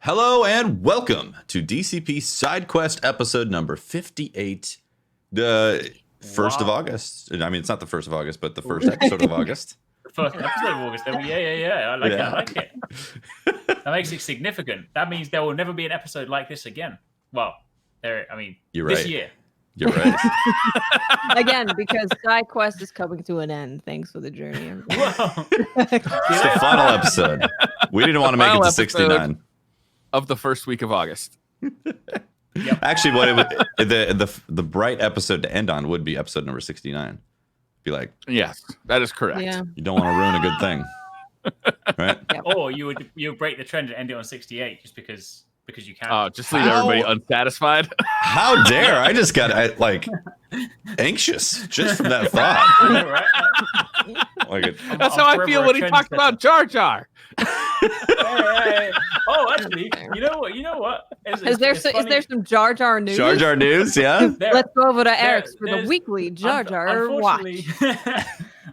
Hello and welcome to DCP SideQuest episode number 58. The 1st of August. I mean, it's not the 1st of August, but the first episode of August. The first episode of August. Yeah. I like it. I like it. That makes it significant. That means there will never be an episode like this again. Well, You're this right. year. You're right. Again, because SideQuest is coming to an end. Thanks for the journey. Whoa. It's the final episode. We didn't want to make it Final to episode 69. Of the first week of August. Yep. Actually, what it would, the bright episode to end on would be episode number 69. Be like, Yes, that is correct. Yeah. you don't want to ruin a good thing, right? Or you would break the trend and end it on 68 just because you can. Just leave everybody unsatisfied. How dare! I just got anxious just from that thought. Right? That's how I feel when he talked about Jar Jar. Hey. Oh, actually, you know what? Is there some Jar Jar news? Jar Jar news, yeah. Let's go over to Eric's for the weekly Jar Jar watch.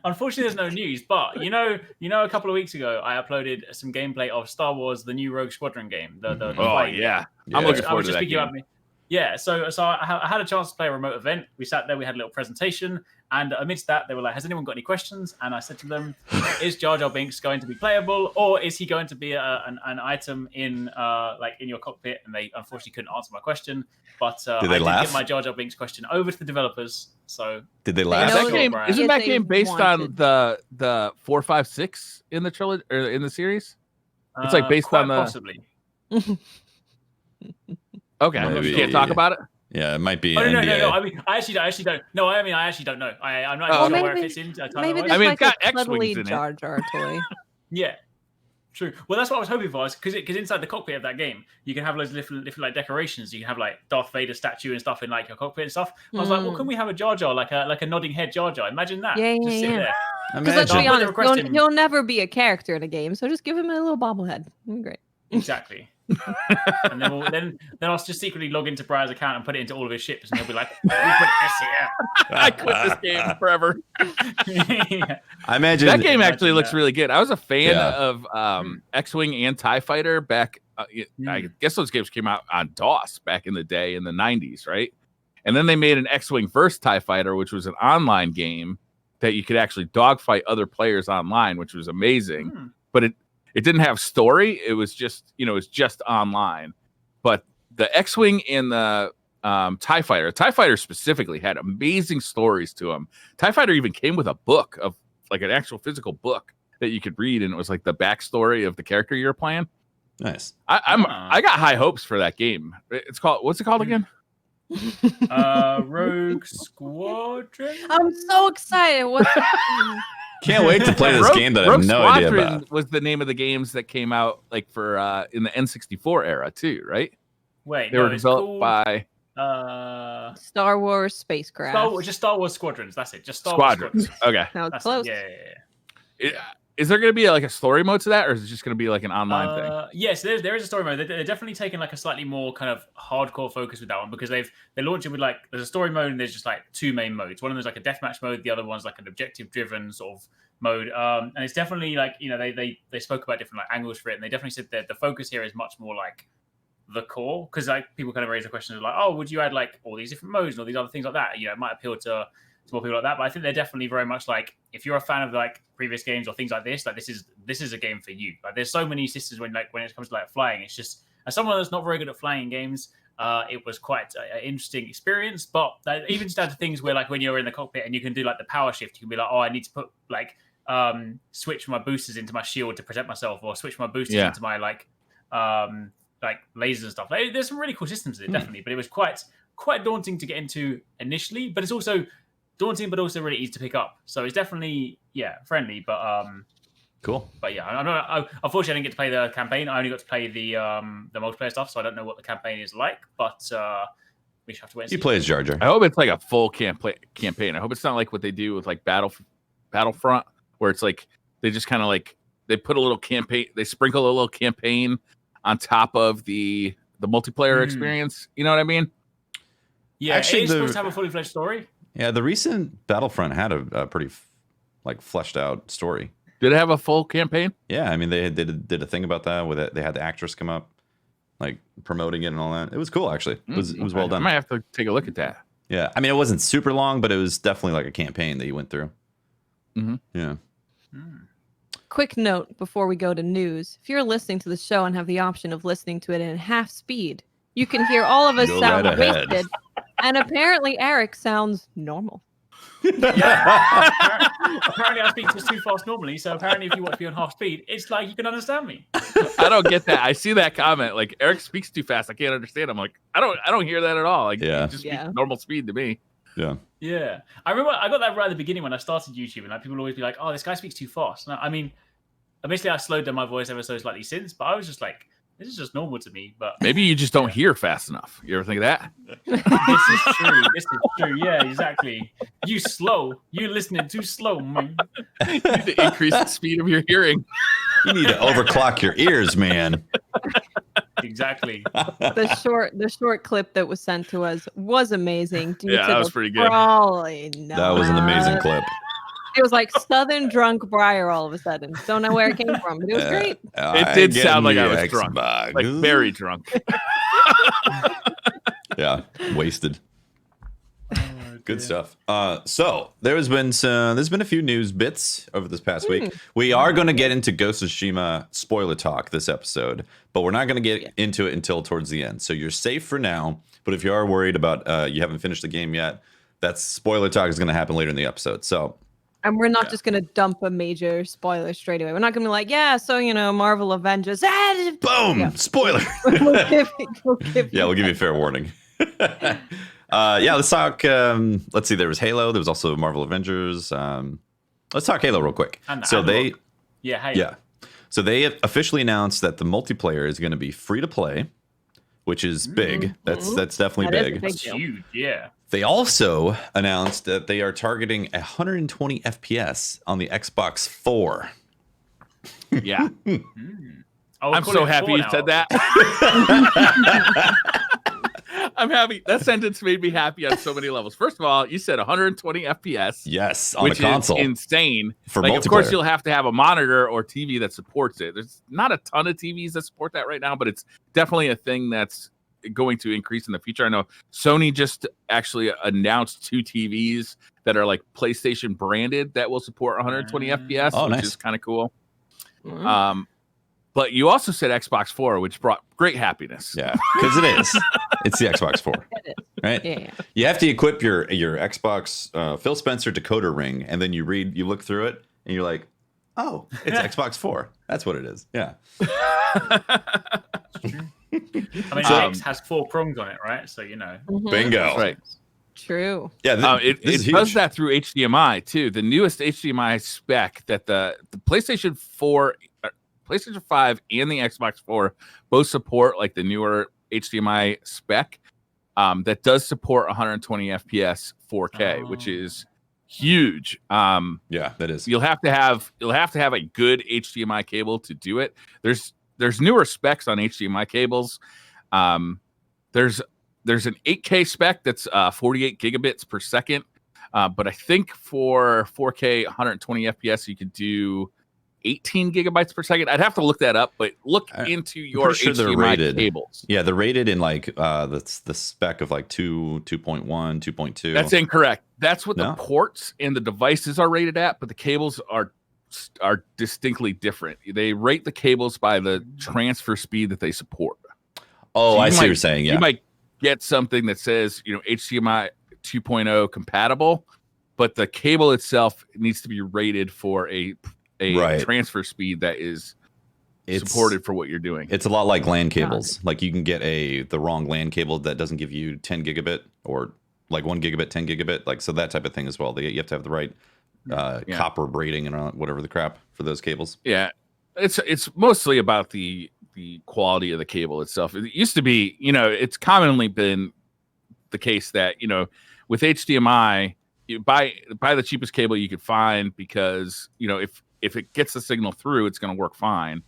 Unfortunately, there's no news. But you know, a couple of weeks ago, I uploaded some gameplay of Star Wars: The New Rogue Squadron game. The fight game. I'm looking forward to that game. Yeah, so I had a chance to play a remote event. We sat there, we had a little presentation, and amidst that, they were like, "Has anyone got any questions?" And I said to them, "Is Jar Jar Binks going to be playable, or is he going to be an item in your cockpit?" And they unfortunately couldn't answer my question, but Did they laugh? get my Jar Jar Binks question over to the developers. So Did they You laugh? know, Isn't that If game they based on wanted. the 4, 5, 6 in the trilogy or in the series? It's based quite on the. possibly. Okay, Maybe. you can't talk about it. Yeah, it might be. Oh, no. NDA. I mean, I actually don't. No, I actually don't know. I'm not Oh, sure okay. where it fits in. Maybe timeline-wise. there's I mean, like it's got a cuddly X-Wings in it. Jar Jar toy. Yeah, true. Well, that's what I was hoping for, because inside the cockpit of that game, you can have loads of different like decorations. You can have like Darth Vader statue and stuff in like your cockpit and stuff. I was like, well, can we have a Jar Jar, like a nodding head Jar Jar? Imagine that. Yeah, Just sit yeah. there. Because let's Imagine. be I'll put the honest, request in. he'll never be a character in a game, so just give him a little bobblehead. It'll be great. Exactly. And then I'll just secretly log into Briar's account and put it into all of his ships, and he'll be like, "We put this here." I quit this game forever. Yeah. I imagine That game actually Imagine looks that. really good. I was a fan Yeah. of X-Wing and TIE Fighter back. I guess those games came out on DOS back in the day in the 90s, right? And then they made an X-Wing versus TIE Fighter, which was an online game that you could actually dogfight other players online, which was amazing. But it didn't have story. It was just, it's just online. But the X-Wing and the TIE Fighter specifically had amazing stories to them. TIE Fighter even came with a book of like an actual physical book that you could read, and it was like the backstory of the character you're playing. nice. I got high hopes for that game. What's it called again? Rogue Squadron. I'm so excited. Can't wait to play this game that I Rogue have no idea Squadron about. was the name of the games that came out like for in the N64 era too, right? Wait, They no, were it's developed called, by Star Wars spacecraft. just Star Wars Squadrons. That's it. Just Star Wars Squadrons. Squadrons. Okay. Now it's That's close. it. Yeah. Is there going to be like a story mode to that, or is it just going to be like an online thing? Yes, there is a story mode. They're definitely taking like a slightly more kind of hardcore focus with that one, because they launch it with like there's a story mode and there's just like two main modes. One of them is like a deathmatch mode. The other one's like an objective driven sort of mode. And it's definitely like they spoke about different like angles for it, and they definitely said that the focus here is much more like the core, because like people kind of raise the question of like, oh, would you add like all these different modes and all these other things like that? It might appeal to more people like that, but I think they're definitely very much like, if you're a fan of like previous games or things like this is a game for you. Like there's so many systems when it comes to like flying. It's just, as someone that's not very good at flying games, it was quite an interesting experience. But even just down to things where like when you're in the cockpit and you can do like the power shift, you can be like, oh, I need to put like switch my boosters into my shield to protect myself, or switch my boosters into my like lasers and stuff. Like, there's some really cool systems in it, definitely, but it was quite daunting to get into initially. But it's also daunting, but also really easy to pick up. So it's definitely friendly, but Cool. But yeah, unfortunately I didn't get to play the campaign. I only got to play the multiplayer stuff, so I don't know what the campaign is like. But we should have to wait and see. You play as Jar Jar. I hope it's like a full campaign. I hope it's not like what they do with like Battlefront, where it's like they just kind of like they put a little campaign, they sprinkle a little campaign on top of the multiplayer experience. You know what I mean? Yeah, Actually, it's supposed to have a fully fledged story. Yeah, the recent Battlefront had a pretty fleshed out story. Did it have a full campaign? Yeah, I mean they did a thing about that with it. They had the actress come up like promoting it and all that. It was cool, actually. It was well I done. might have to take a look at that. Yeah, I mean, it wasn't super long, but it was definitely like a campaign that you went through. Mhm. Yeah. Quick note before we go to news. If you're listening to the show and have the option of listening to it in half speed, you can hear all of us Go sound right ahead. wasted. And apparently Eric sounds normal. Yeah. Apparently, I speak just too fast normally. So apparently, if you watch me on half speed, it's like you can understand me. I don't get that. I see that comment. Like Eric speaks too fast. I can't understand. I'm like, I don't hear that at all. Like, Yeah. you just speak normal speed to me. Yeah. Yeah, I remember I got that right at the beginning when I started YouTube, and like people always be like, "Oh, this guy speaks too fast." And I mean, obviously, I slowed down my voice ever so slightly since, but I was just like, "This is just normal to me." But Maybe you just don't hear fast enough. You ever think of that? this is true. This is true. Yeah, exactly. You slow. You listening too slow, man. You need to increase the speed of your hearing. You need to overclock your ears, man. Exactly. The short clip that was sent to us was amazing. Due Yeah, to that was the pretty good. Probably That was an amazing clip. It was like Southern drunk Briar all of a sudden. Don't know where it came from, but it was great. It did sound like I was drunk. Like very drunk. Yeah, wasted. Good stuff. So there's been a few news bits over this past week. We are going to get into Ghost of Tsushima spoiler talk this episode, but we're not going to get into it until towards the end. So you're safe for now. But if you are worried about you haven't finished the game yet, that spoiler talk is going to happen later in the episode. So. And we're not just going to dump a major spoiler straight away. We're not going to be like, yeah, so, Marvel Avengers. Boom! Spoiler! We'll give you a fair warning. Let's talk. Let's see. There was Halo. There was also Marvel Avengers. Let's talk Halo real quick. So they officially announced that the multiplayer is going to be free to play, which is big. That's definitely big. That's huge. Yeah. They also announced that they are targeting 120 FPS on the Xbox 4. Yeah. Oh, I'm so happy you said that. I'm happy. That sentence made me happy on so many levels. First of all, you said 120 FPS. Yes, on which a console. Is insane. For like, multiplayer. Of course, you'll have to have a monitor or TV that supports it. There's not a ton of TVs that support that right now, but it's definitely a thing that's going to increase in the future. I know Sony just actually announced 2 TVs that are like PlayStation branded that will support 120 FPS, which is kind of cool. But you also said Xbox 4, which brought great happiness. Yeah, because it is. It's the Xbox 4, right? Yeah. You have to equip your Xbox Phil Spencer decoder ring, and then you look through it, and you're like, oh, it's Xbox 4. That's what it is. Yeah. I mean, X has 4 prongs on it, right? So Bingo. That's right. True. Yeah, it does that through HDMI too. The newest HDMI spec that the PlayStation 4, PlayStation 5, and the Xbox 4 both support, like the newer HDMI spec that does support 120 FPS 4K, which is huge. Yeah, that is. You'll have to have a good HDMI cable to do it. There's newer specs on HDMI cables. There's an 8K spec that's 48 gigabits per second. But I think for 4K 120 FPS, you could do 18 gigabytes per second. I'd have to look that up, but look into your HDMI cables. Yeah, they're rated in like that's the spec of like 2.1, 2.2. That's incorrect. That's what the ports and the devices are rated at, but the cables are distinctly different. They rate the cables by the transfer speed that they support. Oh, so I see what you're saying. Yeah. You might get something that says, HDMI 2.0 compatible, but the cable itself needs to be rated for a transfer speed that is supported for what you're doing. It's a lot like LAN cables. Like you can get the wrong LAN cable that doesn't give you 10 gigabit or like 1 gigabit, 10 gigabit. Like, so that type of thing as well. You have to have the right copper braiding and whatever the crap for those cables. Yeah. It's mostly about the quality of the cable itself. It used to be, it's commonly been the case that, with HDMI, you buy the cheapest cable you could find because, if it gets the signal through, it's going to work fine.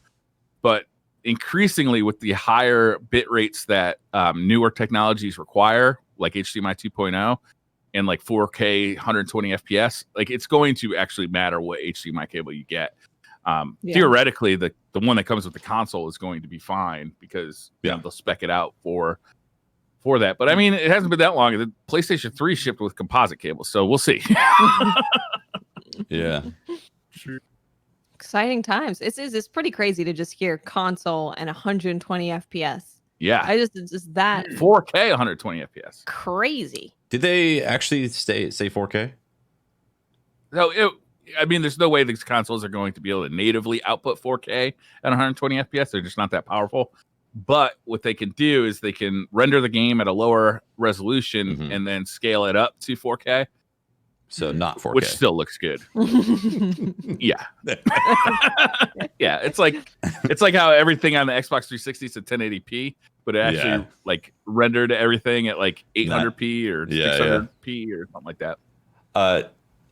But increasingly with the higher bit rates that newer technologies require, like HDMI 2.0 and like 4K 120 FPS, like it's going to actually matter what HDMI cable you get. Theoretically, the one that comes with the console is going to be fine because they'll spec it out for that. But I mean, it hasn't been that long. The PlayStation 3 shipped with composite cables, so we'll see. Yeah. Exciting times. It's pretty crazy to just hear console and 120 FPS. Yeah. It's just that 4K 120 FPS. crazy. Did they actually say 4K? No, I mean, there's no way these consoles are going to be able to natively output 4K at 120 FPS. They're just not that powerful. But what they can do is they can render the game at a lower resolution and then scale it up to 4K. So not 4K, which still looks good. Yeah, yeah. It's like how everything on the Xbox 360 is at 1080p, but it actually like rendered everything at like 800p or 600p or something like that.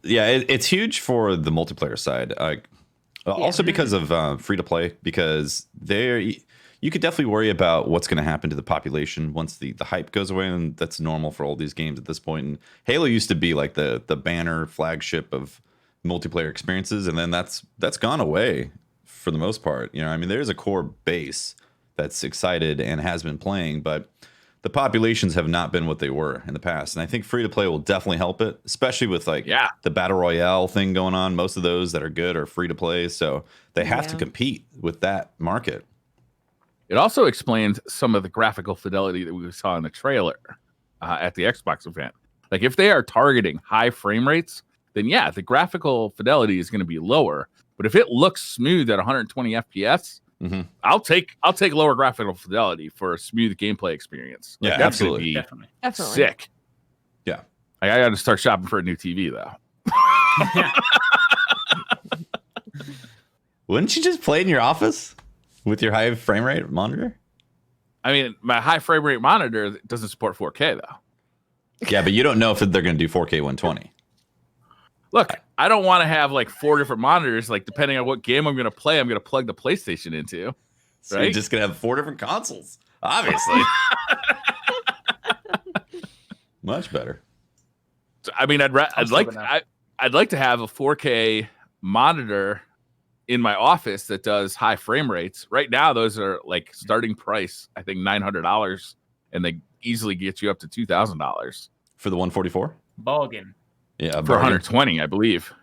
It's huge for the multiplayer side. Also because of free to play, because you could definitely worry about what's going to happen to the population once the hype goes away, and that's normal for all these games at this point. And Halo used to be like the banner flagship of multiplayer experiences, and then that's gone away for the most part. You know, I mean, there's a core base that's excited and has been playing, but the populations have not been what they were in the past. And I think free to play will definitely help it, especially with the battle royale thing going on. Most of those that are good are free to play, so they have to compete with that market. It also explains some of the graphical fidelity that we saw in the trailer at the Xbox event. Like if they are targeting high frame rates, then the graphical fidelity is going to be lower. But if it looks smooth at 120 FPS, I'll take lower graphical fidelity for a smooth gameplay experience. Like, that's absolutely, definitely sick. Yeah, I got to start shopping for a new TV though. Wouldn't you just play in your office with your high frame rate monitor? I mean, my high frame rate monitor doesn't support 4K though. Yeah, but you don't know if they're going to do 4K 120. Look, I don't want to have like 4 different monitors. Like depending on what game I'm going to play, I'm going to plug the PlayStation into. So you're just going to have 4 different consoles, obviously. Much better. So, I mean, I'd like to have a 4K monitor in my office that does high frame rates. Right now, those are like starting price, I think $900, and they easily get you up to $2,000 for the 144. Bargain. Yeah, for 120, I believe.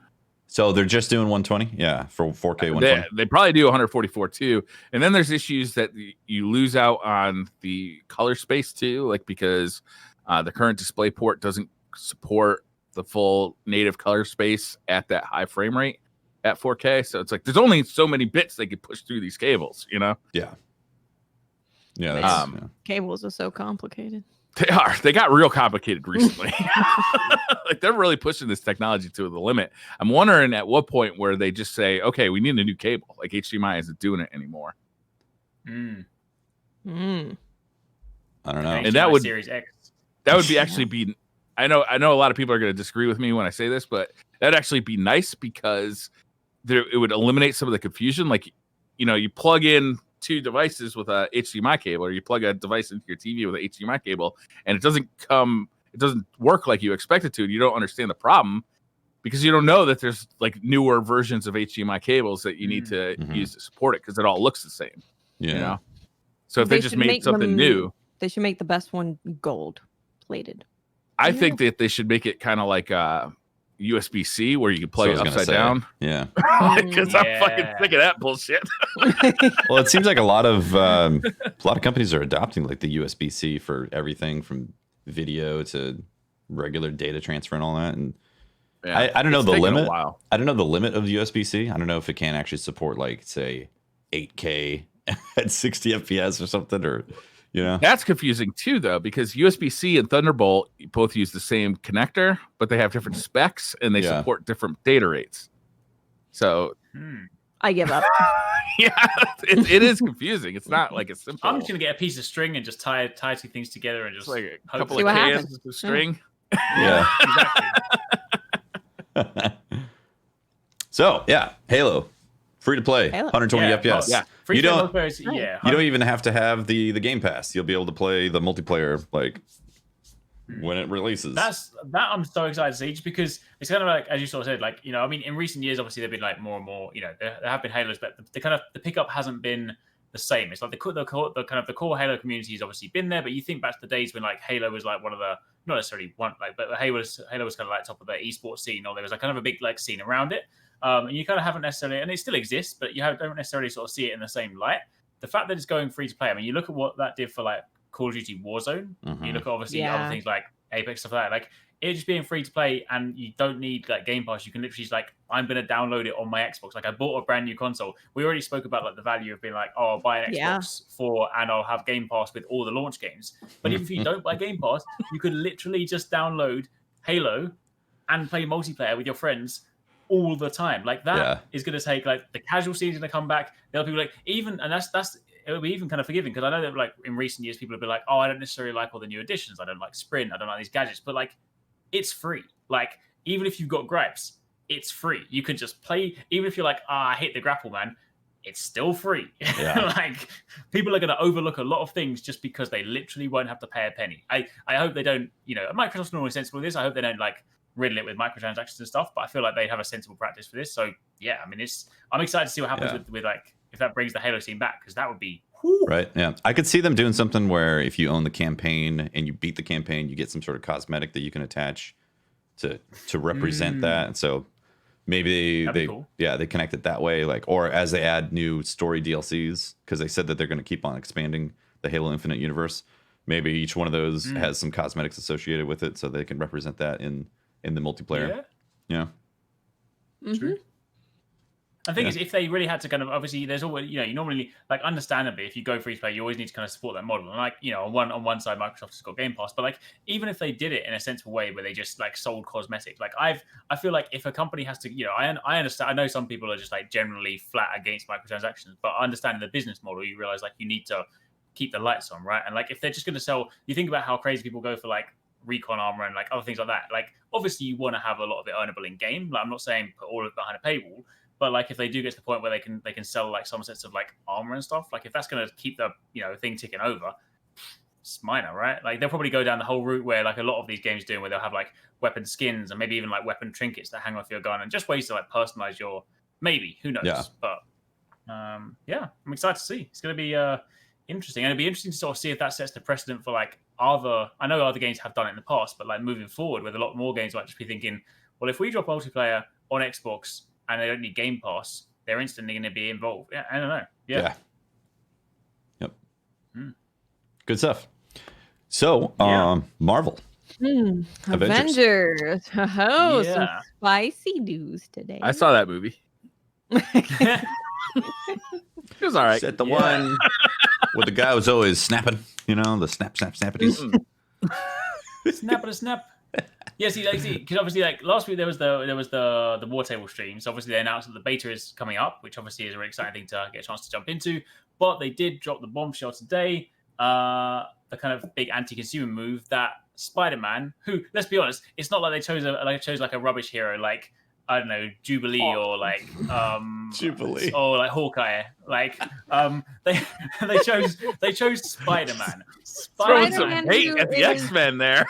So they're just doing 120. Yeah, for 4K 120. They probably do 144 too. And then there's issues that you lose out on the color space too, like because the current display port doesn't support the full native color space at that high frame rate at 4K. So it's like there's only so many bits they could push through these cables, you know? Yeah. Yeah. Cables are so complicated. They are. They got real complicated recently. Like they're really pushing this technology to the limit. I'm wondering at what point where they just say, okay, we need a new cable. Like HDMI isn't doing it anymore. I don't know. And that would Series X. That would be actually be. I know a lot of people are going to disagree with me when I say this, but that'd actually be nice because it would eliminate some of the confusion. Like, you know, you plug in 2 devices with a HDMI cable, or you plug a device into your TV with an HDMI cable, and it doesn't work like you expect it to, and you don't understand the problem because you don't know that there's like newer versions of HDMI cables that you need to use to support it because it all looks the same. Yeah. You know? So if they just made something new, they should make the best one gold plated. I think that they should make it kind of like USB-C where you can plug it upside down. Yeah. Because I'm fucking sick of that bullshit. Well, it seems like a lot of companies are adopting like the USB-C for everything from video to regular data transfer and all that. And I don't know the limit. I don't know the limit of USB-C. I don't know if it can actually support like say 8K at 60 FPS or something, or you know. That's confusing too, though, because USB-C and Thunderbolt both use the same connector, but they have different specs and they support different data rates. So I give up. It is confusing. It's not like it's simple. I'm just gonna get a piece of string and just tie 2 things together and just like a hope couple of cans of string. Yeah. Exactly. So Halo, free to play, 120 FPS. Yeah. You don't you even have to have the Game Pass. You'll be able to play the multiplayer like when it releases. That I'm so excited to see, just because it's kind of like, as you sort of said, like, I mean, in recent years, obviously there've been like more and more, there have been Halos, but the pickup hasn't been the same. It's like the kind of the core Halo community has obviously been there, but you think back to the days when like Halo was like one of the, not necessarily one, like, but Halo was kind of like top of the esports scene, or there was like kind of a big like scene around it. And you kind of haven't necessarily, and it still exists, but you don't necessarily sort of see it in the same light. The fact that it's going free to play, I mean, you look at what that did for like Call of Duty Warzone, you look at obviously other things like Apex, stuff like that, like it just being free to play, and you don't need like Game Pass. You can literally just like, I'm going to download it on my Xbox. Like I bought a brand new console. We already spoke about like the value of being like, oh, I'll buy an Xbox and I'll have Game Pass with all the launch games. But if you don't buy Game Pass, you could literally just download Halo and play multiplayer with your friends all the time. Like that is going to take, like, the casual scene is going to come back. There'll be like, even, and that's it'll be even kind of forgiving, because I know that like in recent years people have been like, oh, I don't necessarily like all the new additions, I don't like Sprint, I don't like these gadgets, but like it's free. Like even if you've got gripes, it's free. You can just play, even if you're like, I hate the grapple, man, it's still free. Like people are going to overlook a lot of things just because they literally won't have to pay a penny. I hope they don't, Microsoft's normally sensible with this. I hope they don't like riddle it with microtransactions and stuff, but I feel like they have a sensible practice for this. So yeah, I mean, I'm excited to see what happens with like, if that brings the Halo scene back, because that would be right. Yeah, I could see them doing something where if you own the campaign and you beat the campaign, you get some sort of cosmetic that you can attach to represent that. And so maybe they connect it that way, like, or as they add new story DLCs, because they said that they're going to keep on expanding the Halo Infinite universe. Maybe each one of those has some cosmetics associated with it, so they can represent that in the multiplayer. Yeah. True. The thing is, if they really had to kind of, obviously, there's always, you normally, like, understandably, if you go free to play, you always need to kind of support that model. And like, on one side, Microsoft has got Game Pass, but like, even if they did it in a sensible way where they just like sold cosmetics, like I feel like if a company has to, I understand, I know some people are just like generally flat against microtransactions, but understanding the business model, you realize like you need to keep the lights on, right? And like, if they're just going to sell, you think about how crazy people go for like recon armor and like other things like that. Like, obviously, you want to have a lot of it earnable in game. Like, I'm not saying put all of it behind a paywall. But like, if they do get to the point where they can sell like some sets of like armor and stuff, like if that's going to keep the thing ticking over, it's minor, right? Like they'll probably go down the whole route where like a lot of these games do, where they'll have like weapon skins and maybe even like weapon trinkets that hang off your gun and just ways to like personalize your, maybe, who knows? Yeah. But I'm excited to see. It's going to be interesting, and it'll be interesting to sort of see if that sets the precedent for like I know other games have done it in the past, but like moving forward, with a lot more games might just be thinking, well, if we drop multiplayer on Xbox and they don't need Game Pass, they're instantly going to be involved. Yeah, I don't know. Yeah. Yep. Good stuff. So, Marvel. Avengers. Oh, some spicy news today. I saw that movie. It was all right. Is that the one where the guy was always snapping? The snappities. Snap. Yeah, see, because obviously, like last week there was the War Table stream. So obviously they announced that the beta is coming up, which obviously is a really exciting thing to get a chance to jump into. But they did drop the bombshell today, the kind of big anti-consumer move that Spider-Man, who, let's be honest, it's not like they chose like a rubbish hero like, I don't know, Jubilee or like Jubilee or like Hawkeye. Like they chose Spider-Man. Throwing some hate at the X-Men there.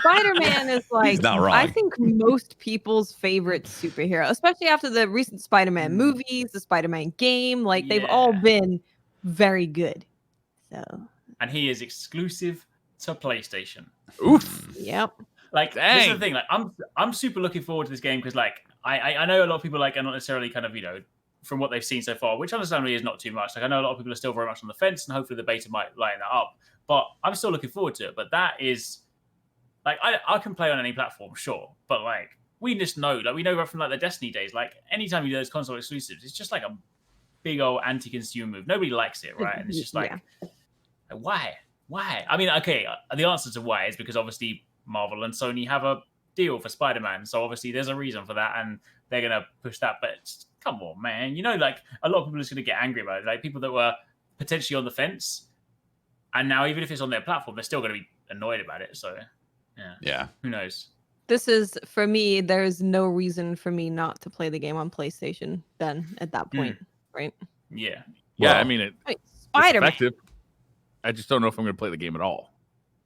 Spider-Man is like, he's not wrong. I think, most people's favorite superhero, especially after the recent Spider-Man movies, the Spider-Man game. Like they've all been very good. So. And he is exclusive to PlayStation. Oof. Yep. Like, this is the thing. Like, I'm super looking forward to this game because, like, I know a lot of people like are not necessarily kind of from what they've seen so far, which understandably is not too much. Like, I know a lot of people are still very much on the fence, and hopefully the beta might lighten that up. But I'm still looking forward to it. But that is, like, I can play on any platform, sure, but like we just know, like we know from like the Destiny days, like anytime you do those console exclusives, it's just like a big old anti-consumer move. Nobody likes it, right? And it's just like, why? I mean, okay, the answer to why is because obviously Marvel and Sony have a deal for Spider-Man, so obviously there's a reason for that, and they're gonna push that. But come on, man, like a lot of people are just gonna get angry about it. Like people that were potentially on the fence, and now even if it's on their platform, they're still gonna be annoyed about it. So yeah, who knows? This is, for me, there's no reason for me not to play the game on PlayStation then at that point, right? Yeah. Well, I mean, Spider-Man. I just don't know if I'm going to play the game at all.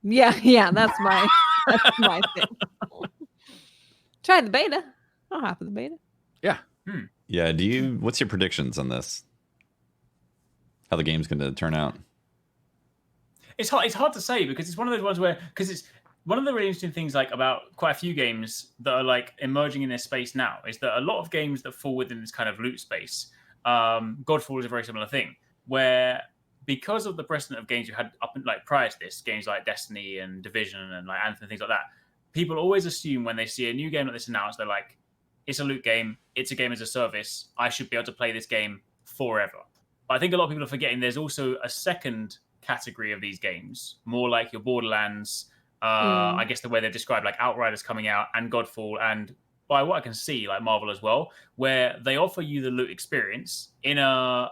Yeah, that's my That's my thing. Try the beta. I'll hop in the beta. Yeah. Yeah. What's your predictions on this? How the game's going to turn out? It's hard to say because it's one of those ones where it's one of the really interesting things like about quite a few games that are like emerging in this space now is that a lot of games that fall within this kind of loot space. Godfall is a very similar thing where because of the precedent of games you had up and like prior to this, games like Destiny and Division and like Anthem and things like that, people always assume when they see a new game like this announced, they're like, it's a loot game, it's a game as a service, I should be able to play this game forever. But I think a lot of people are forgetting there's also a second category of these games, more like your Borderlands, I guess the way they're described, like Outriders coming out and Godfall, and by what I can see, like Marvel as well, where they offer you the loot experience in a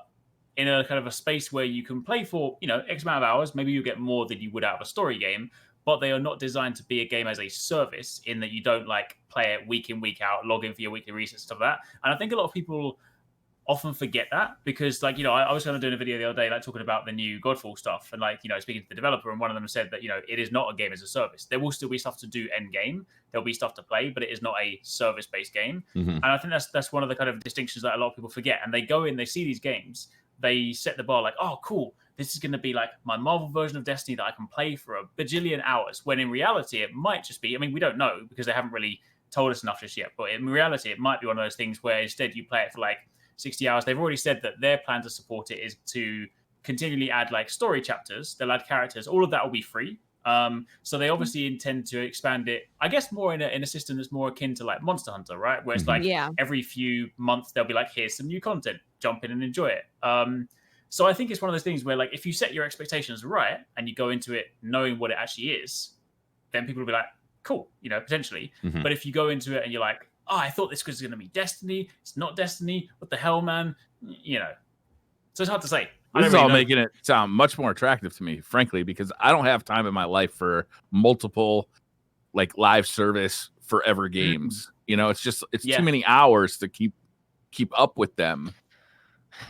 kind of a space where you can play for, X amount of hours. Maybe you get more than you would out of a story game, but they are not designed to be a game as a service in that you don't like play it week in, week out, log in for your weekly resets, stuff like that. And I think a lot of people often forget that because I was kind of doing a video the other day, like talking about the new Godfall stuff and speaking to the developer, and one of them said that, it is not a game as a service. There will still be stuff to do end game. There'll be stuff to play, but it is not a service-based game. Mm-hmm. And I think that's one of the kind of distinctions that a lot of people forget. And they go in, they see these games, they set the bar like, oh, cool, this is going to be like my Marvel version of Destiny that I can play for a bajillion hours, when in reality, it might just be, we don't know because they haven't really told us enough just yet, but in reality, it might be one of those things where instead you play it for like 60 hours. They've already said that their plan to support it is to continually add like story chapters. They'll add characters. All of that will be free. So they obviously intend to expand it, I guess, more in a system that's more akin to like Monster Hunter, right? Where it's like every few months they'll be like, here's some new content, jump in and enjoy it. So I think it's one of those things where like if you set your expectations right and you go into it knowing what it actually is, then people will be like, cool, potentially. Mm-hmm. But if you go into it and you're like, oh, I thought this was going to be Destiny. It's not Destiny. What the hell, man? So it's hard to say. This is all making it sound much more attractive to me, frankly, because I don't have time in my life for multiple like live service forever games. Mm-hmm. It's too many hours to keep up with them.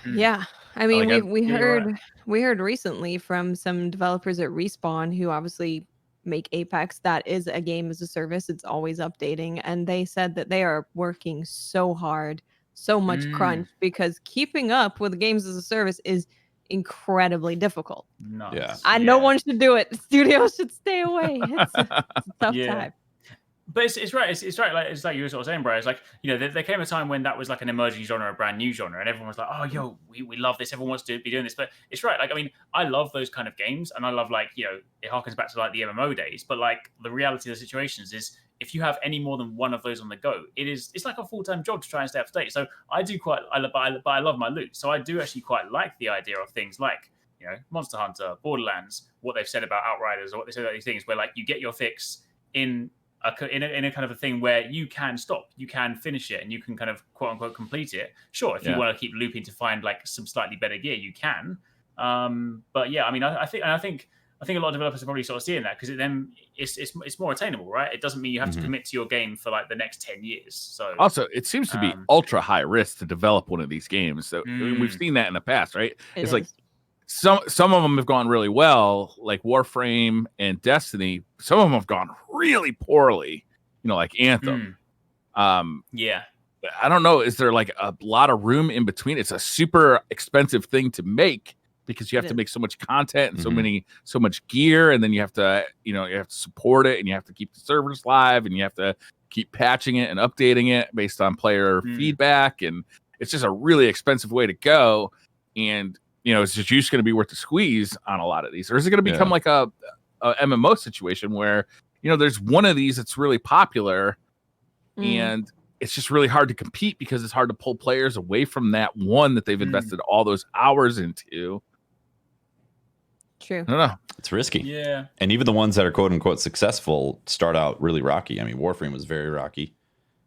Yeah. We heard recently from some developers at Respawn who obviously make Apex, that is a game as a service. It's always updating, and they said that they are working so hard, so much crunch, because keeping up with games as a service is incredibly difficult. Nice. Yeah. No one should do it. Studios should stay away. It's a tough time. But it's right. It's right. Like you were sort of saying, bro. It's like, there came a time when that was like an emerging genre, a brand new genre, and everyone was like, oh, yo, we love this. Everyone wants to be doing this. But it's right. Like, I love those kind of games, and I love it harkens back to like the MMO days. But like the reality of the situations is, if you have any more than one of those on the go, it's like a full-time job to try and stay up to date. So I love my loot. So I do actually quite like the idea of things like, Monster Hunter, Borderlands, what they've said about Outriders, or what they said about these things where like you get your fix in a kind of a thing where you can stop, you can finish it, and you can kind of quote unquote complete it. Sure, if you want to keep looping to find like some slightly better gear, you can. But yeah, I think a lot of developers are probably sort of seeing that because it's more attainable, right? It doesn't mean you have to commit to your game for like the next 10 years. So also, it seems to be ultra high risk to develop one of these games. So we've seen that in the past, right? It's like some of them have gone really well, like Warframe and Destiny. Some of them have gone really poorly, like Anthem. Yeah. I don't know. Is there like a lot of room in between? It's a super expensive thing to make because you have to make so much content and so much gear, and then you have to, you have to support it, and you have to keep the servers live, and you have to keep patching it and updating it based on player feedback, and it's just a really expensive way to go. And is the juice going to be worth the squeeze on a lot of these, or is it going to become like a MMO situation where there's one of these that's really popular, and it's just really hard to compete because it's hard to pull players away from that one that they've invested all those hours into. True. I don't know. It's risky. Yeah. And even the ones that are quote unquote successful start out really rocky. Warframe was very rocky.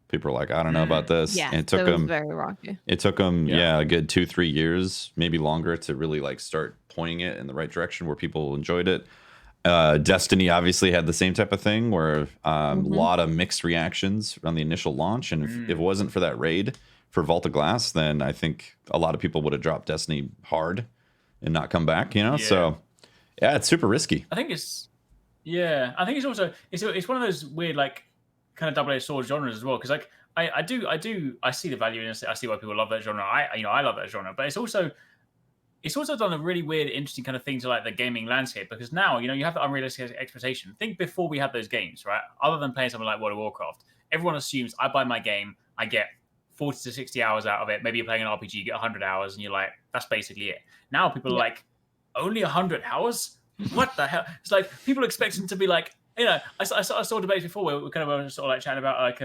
People are like, I don't know about this. Yeah, and it took them very rocky. It took them, a good 2-3 years, maybe longer, to really like start pointing it in the right direction where people enjoyed it. Destiny obviously had the same type of thing where a lot of mixed reactions on the initial launch. And if it wasn't for that raid for Vault of Glass, then I think a lot of people would have dropped Destiny hard and not come back, So, yeah, it's super risky. I think it's Yeah, I think it's also it's one of those weird like kind of double-edged sword genres as well. Because like I see the value in it. I see why people love that genre. I love that genre, but it's also done a really weird, interesting kind of thing to like the gaming landscape because now you have the unrealistic expectation. Think before we had those games, right? Other than playing something like World of Warcraft, everyone assumes I buy my game, I get 40 to 60 hours out of it. Maybe you're playing an RPG, you get 100 hours, and you're like, that's basically it. Now people are like, only 100 hours? What the hell? It's like people expect them to be like, I saw debates before where we kind of sort of like chatting about like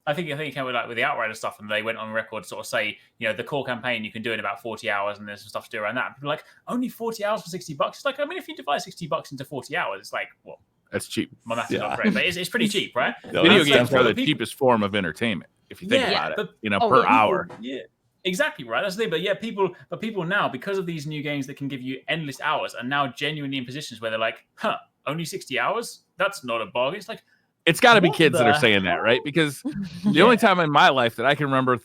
I think it came with like with the Outrider stuff, and they went on record to sort of say, the core campaign you can do in about 40 hours, and there's some stuff to do around that. And people are like, only 40 hours for $60. It's like, I mean, if you divide $60 into 40 hours, it's like, what? That's cheap. My math is not great, but it's pretty cheap, right? No, Video games are the cheapest form of entertainment, if you think about it. Per hour. Yeah, exactly right. That's the thing. But people now, because of these new games that can give you endless hours, are now genuinely in positions where they're like, only 60 hours? That's not a bargain. It's like, it's got to be kids that are saying that, right? Because the only time in my life that I can remember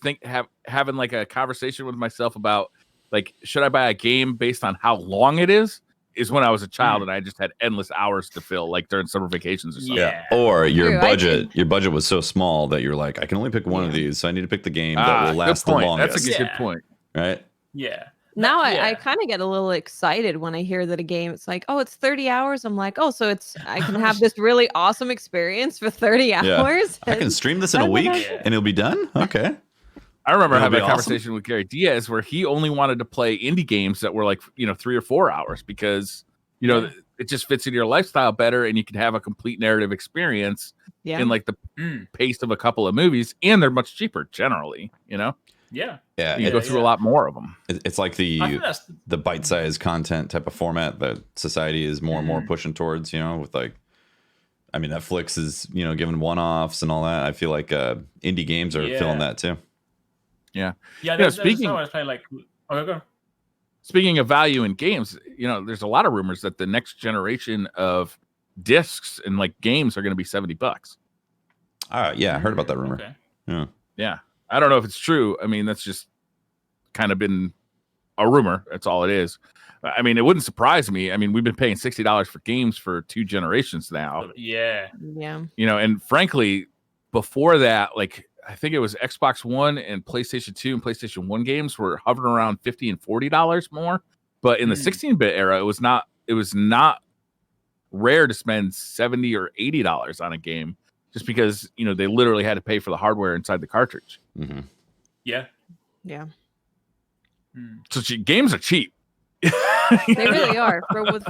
having like a conversation with myself about like, should I buy a game based on how long it is when I was a child and I just had endless hours to fill, like during summer vacations or something. Yeah. Or your budget was so small that you're like, I can only pick one of these, so I need to pick the game that will last the longest. That's a good point. Right? Yeah. Now I kind of get a little excited when I hear that a game, it's like, oh, it's 30 hours. I'm like, oh, so I can have this really awesome experience for 30 hours. I can stream this in a week and it'll be done. Okay. I remember having a conversation with Gary Diaz where he only wanted to play indie games that were like, 3 or 4 hours because, it just fits into your lifestyle better and you can have a complete narrative experience in like the pace of a couple of movies, and they're much cheaper generally, Yeah. You go through a lot more of them. It's like the bite-sized content type of format that society is more and more pushing towards, with like, I mean, Netflix is, giving one-offs and all that. I feel like indie games are feeling that too. Yeah. Yeah. Speaking of value in games, there's a lot of rumors that the next generation of discs and like games are going to be $70. Yeah, I heard about that rumor. Okay. Yeah. I don't know if it's true. I mean, that's just kind of been a rumor. That's all it is. I mean, it wouldn't surprise me. I mean, we've been paying $60 for games for 2 generations now. Yeah. And frankly, before that, like I think it was Xbox One and PlayStation 2 and PlayStation 1 games were hovering around $50 and $40 more. But in the 16-bit era, it was not rare to spend $70 or $80 on a game. Just because, they literally had to pay for the hardware inside the cartridge. Mm-hmm. Yeah. So games are cheap. They really are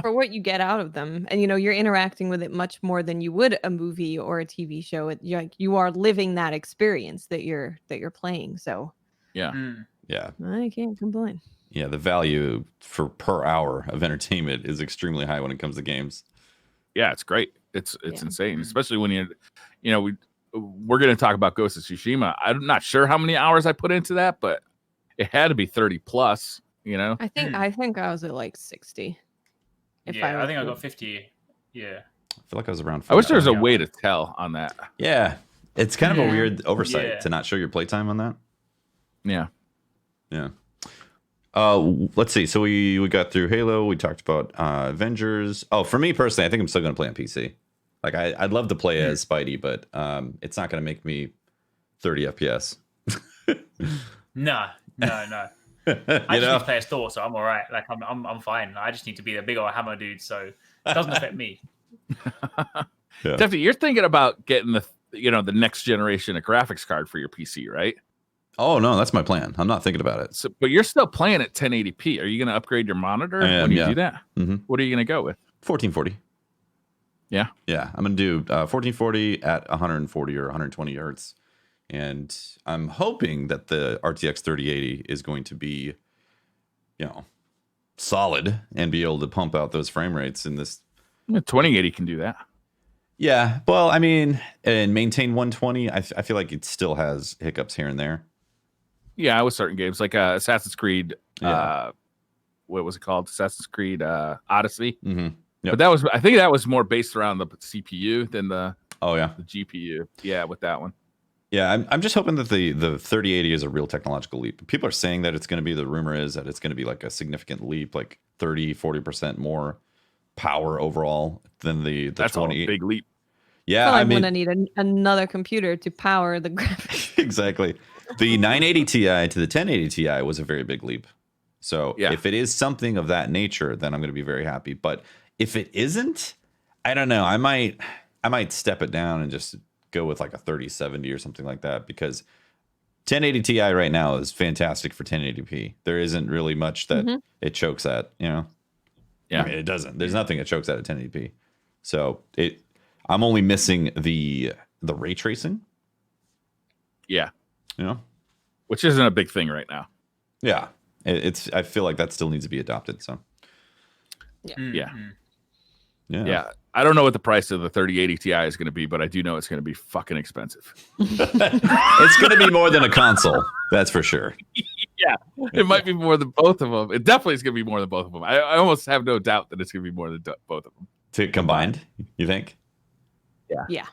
for what you get out of them. And, you're interacting with it much more than you would a movie or a TV show. You are living that experience that you're playing. So, yeah. I can't complain. Yeah, the value per hour of entertainment is extremely high when it comes to games. Yeah, it's great. It's insane, especially when we're going to talk about Ghost of Tsushima. I'm not sure how many hours I put into that, but it had to be 30 plus, I think I was at like 60. I think I got 50. Yeah. I feel like I was around 40. I wish there was a way to tell on that. Yeah. It's kind of a weird oversight to not show your playtime on that. Yeah. Let's see. So we got through Halo. We talked about Avengers. Oh, for me personally, I think I'm still going to play on PC. Like I'd love to play as Spidey, but it's not going to make me 30 FPS. No. I just need to play as Thor, so I'm all right. Like I'm fine. I just need to be the big old hammer dude, so it doesn't affect me. Definitely, you're thinking about getting the next generation of graphics card for your PC, right? Oh no, that's my plan. I'm not thinking about it. So, but you're still playing at 1080p. Are you going to upgrade your monitor when you do that? Mm-hmm. What are you going to go with? 1440. Yeah. I'm going to do 1440 at 140 or 120 hertz. And I'm hoping that the RTX 3080 is going to be, solid and be able to pump out those frame rates in this. 2080 can do that. Yeah. Well, I mean, and maintain 120. I feel like it still has hiccups here and there. Yeah, with certain games like Assassin's Creed. What was it called? Assassin's Creed Odyssey. Mm-hmm. Yep. But I think that was more based around the CPU than the GPU. Yeah, with that one. Yeah, I'm just hoping that the 3080 is a real technological leap. People are saying that it's going to be, the rumor is that it's going to be like a significant leap, like 30-40% more power overall than the That's 20. a big leap. Yeah, I mean, I'm gonna need another computer to power the graphics. Exactly. The 980 Ti to the 1080 Ti was a very big leap. So if it is something of that nature, then I'm going to be very happy. But if it isn't, I don't know. I might step it down and just go with like a 3070 or something like that, because 1080 Ti right now is fantastic for 1080p. There isn't really much that it chokes at, you know? Yeah. I mean, it doesn't. There's nothing it chokes at 1080p. So I'm only missing the ray tracing. Yeah. You know? Which isn't a big thing right now. Yeah. I feel like that still needs to be adopted. So yeah. I don't know what the price of the 3080 Ti is going to be, but I do know it's going to be fucking expensive. It's going to be more than a console, that's for sure. Yeah, it might be more than both of them. It definitely is going to be more than both of them. I almost have no doubt that it's going to be more than both of them. Combined, you think? Yeah.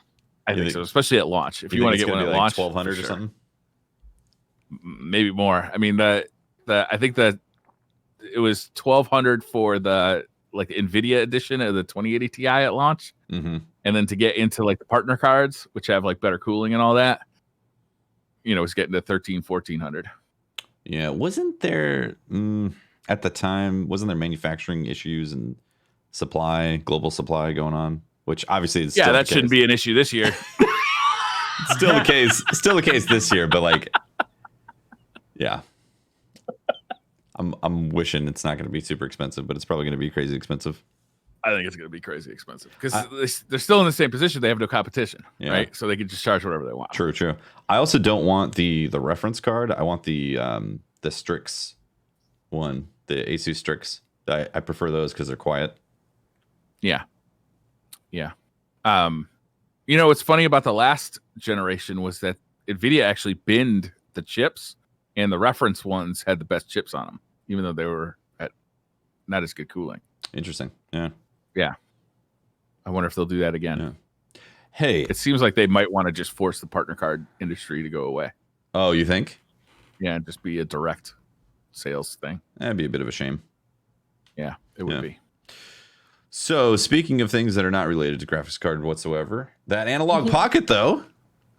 I think so, especially at launch. If you want to get one at launch, 1200 or something, maybe more. I mean, I think that it was 1200 for the like NVIDIA edition of the 2080 Ti at launch, and then to get into like the partner cards, which have like better cooling and all that, you know, it's getting to 1400. Yeah, wasn't there at the time? Wasn't there manufacturing issues and global supply going on? Which obviously is still that shouldn't be an issue this year. Still the case this year, but like, yeah. I'm wishing it's not going to be super expensive, but it's probably going to be crazy expensive. I think it's going to be crazy expensive because they're still in the same position. They have no competition, right? So they can just charge whatever they want. True. I also don't want the reference card. I want the Strix one, the Asus Strix. I prefer those because they're quiet. Yeah. You know what's funny about the last generation was that NVIDIA actually binned the chips, and the reference ones had the best chips on them, even though they were at not as good cooling. Interesting. Yeah. I wonder if they'll do that again. Yeah. Hey, it seems like they might want to just force the partner card industry to go away. Oh, you think? Yeah, and just be a direct sales thing. That'd be a bit of a shame. Yeah, it would be. So, speaking of things that are not related to graphics card whatsoever, that analog pocket though.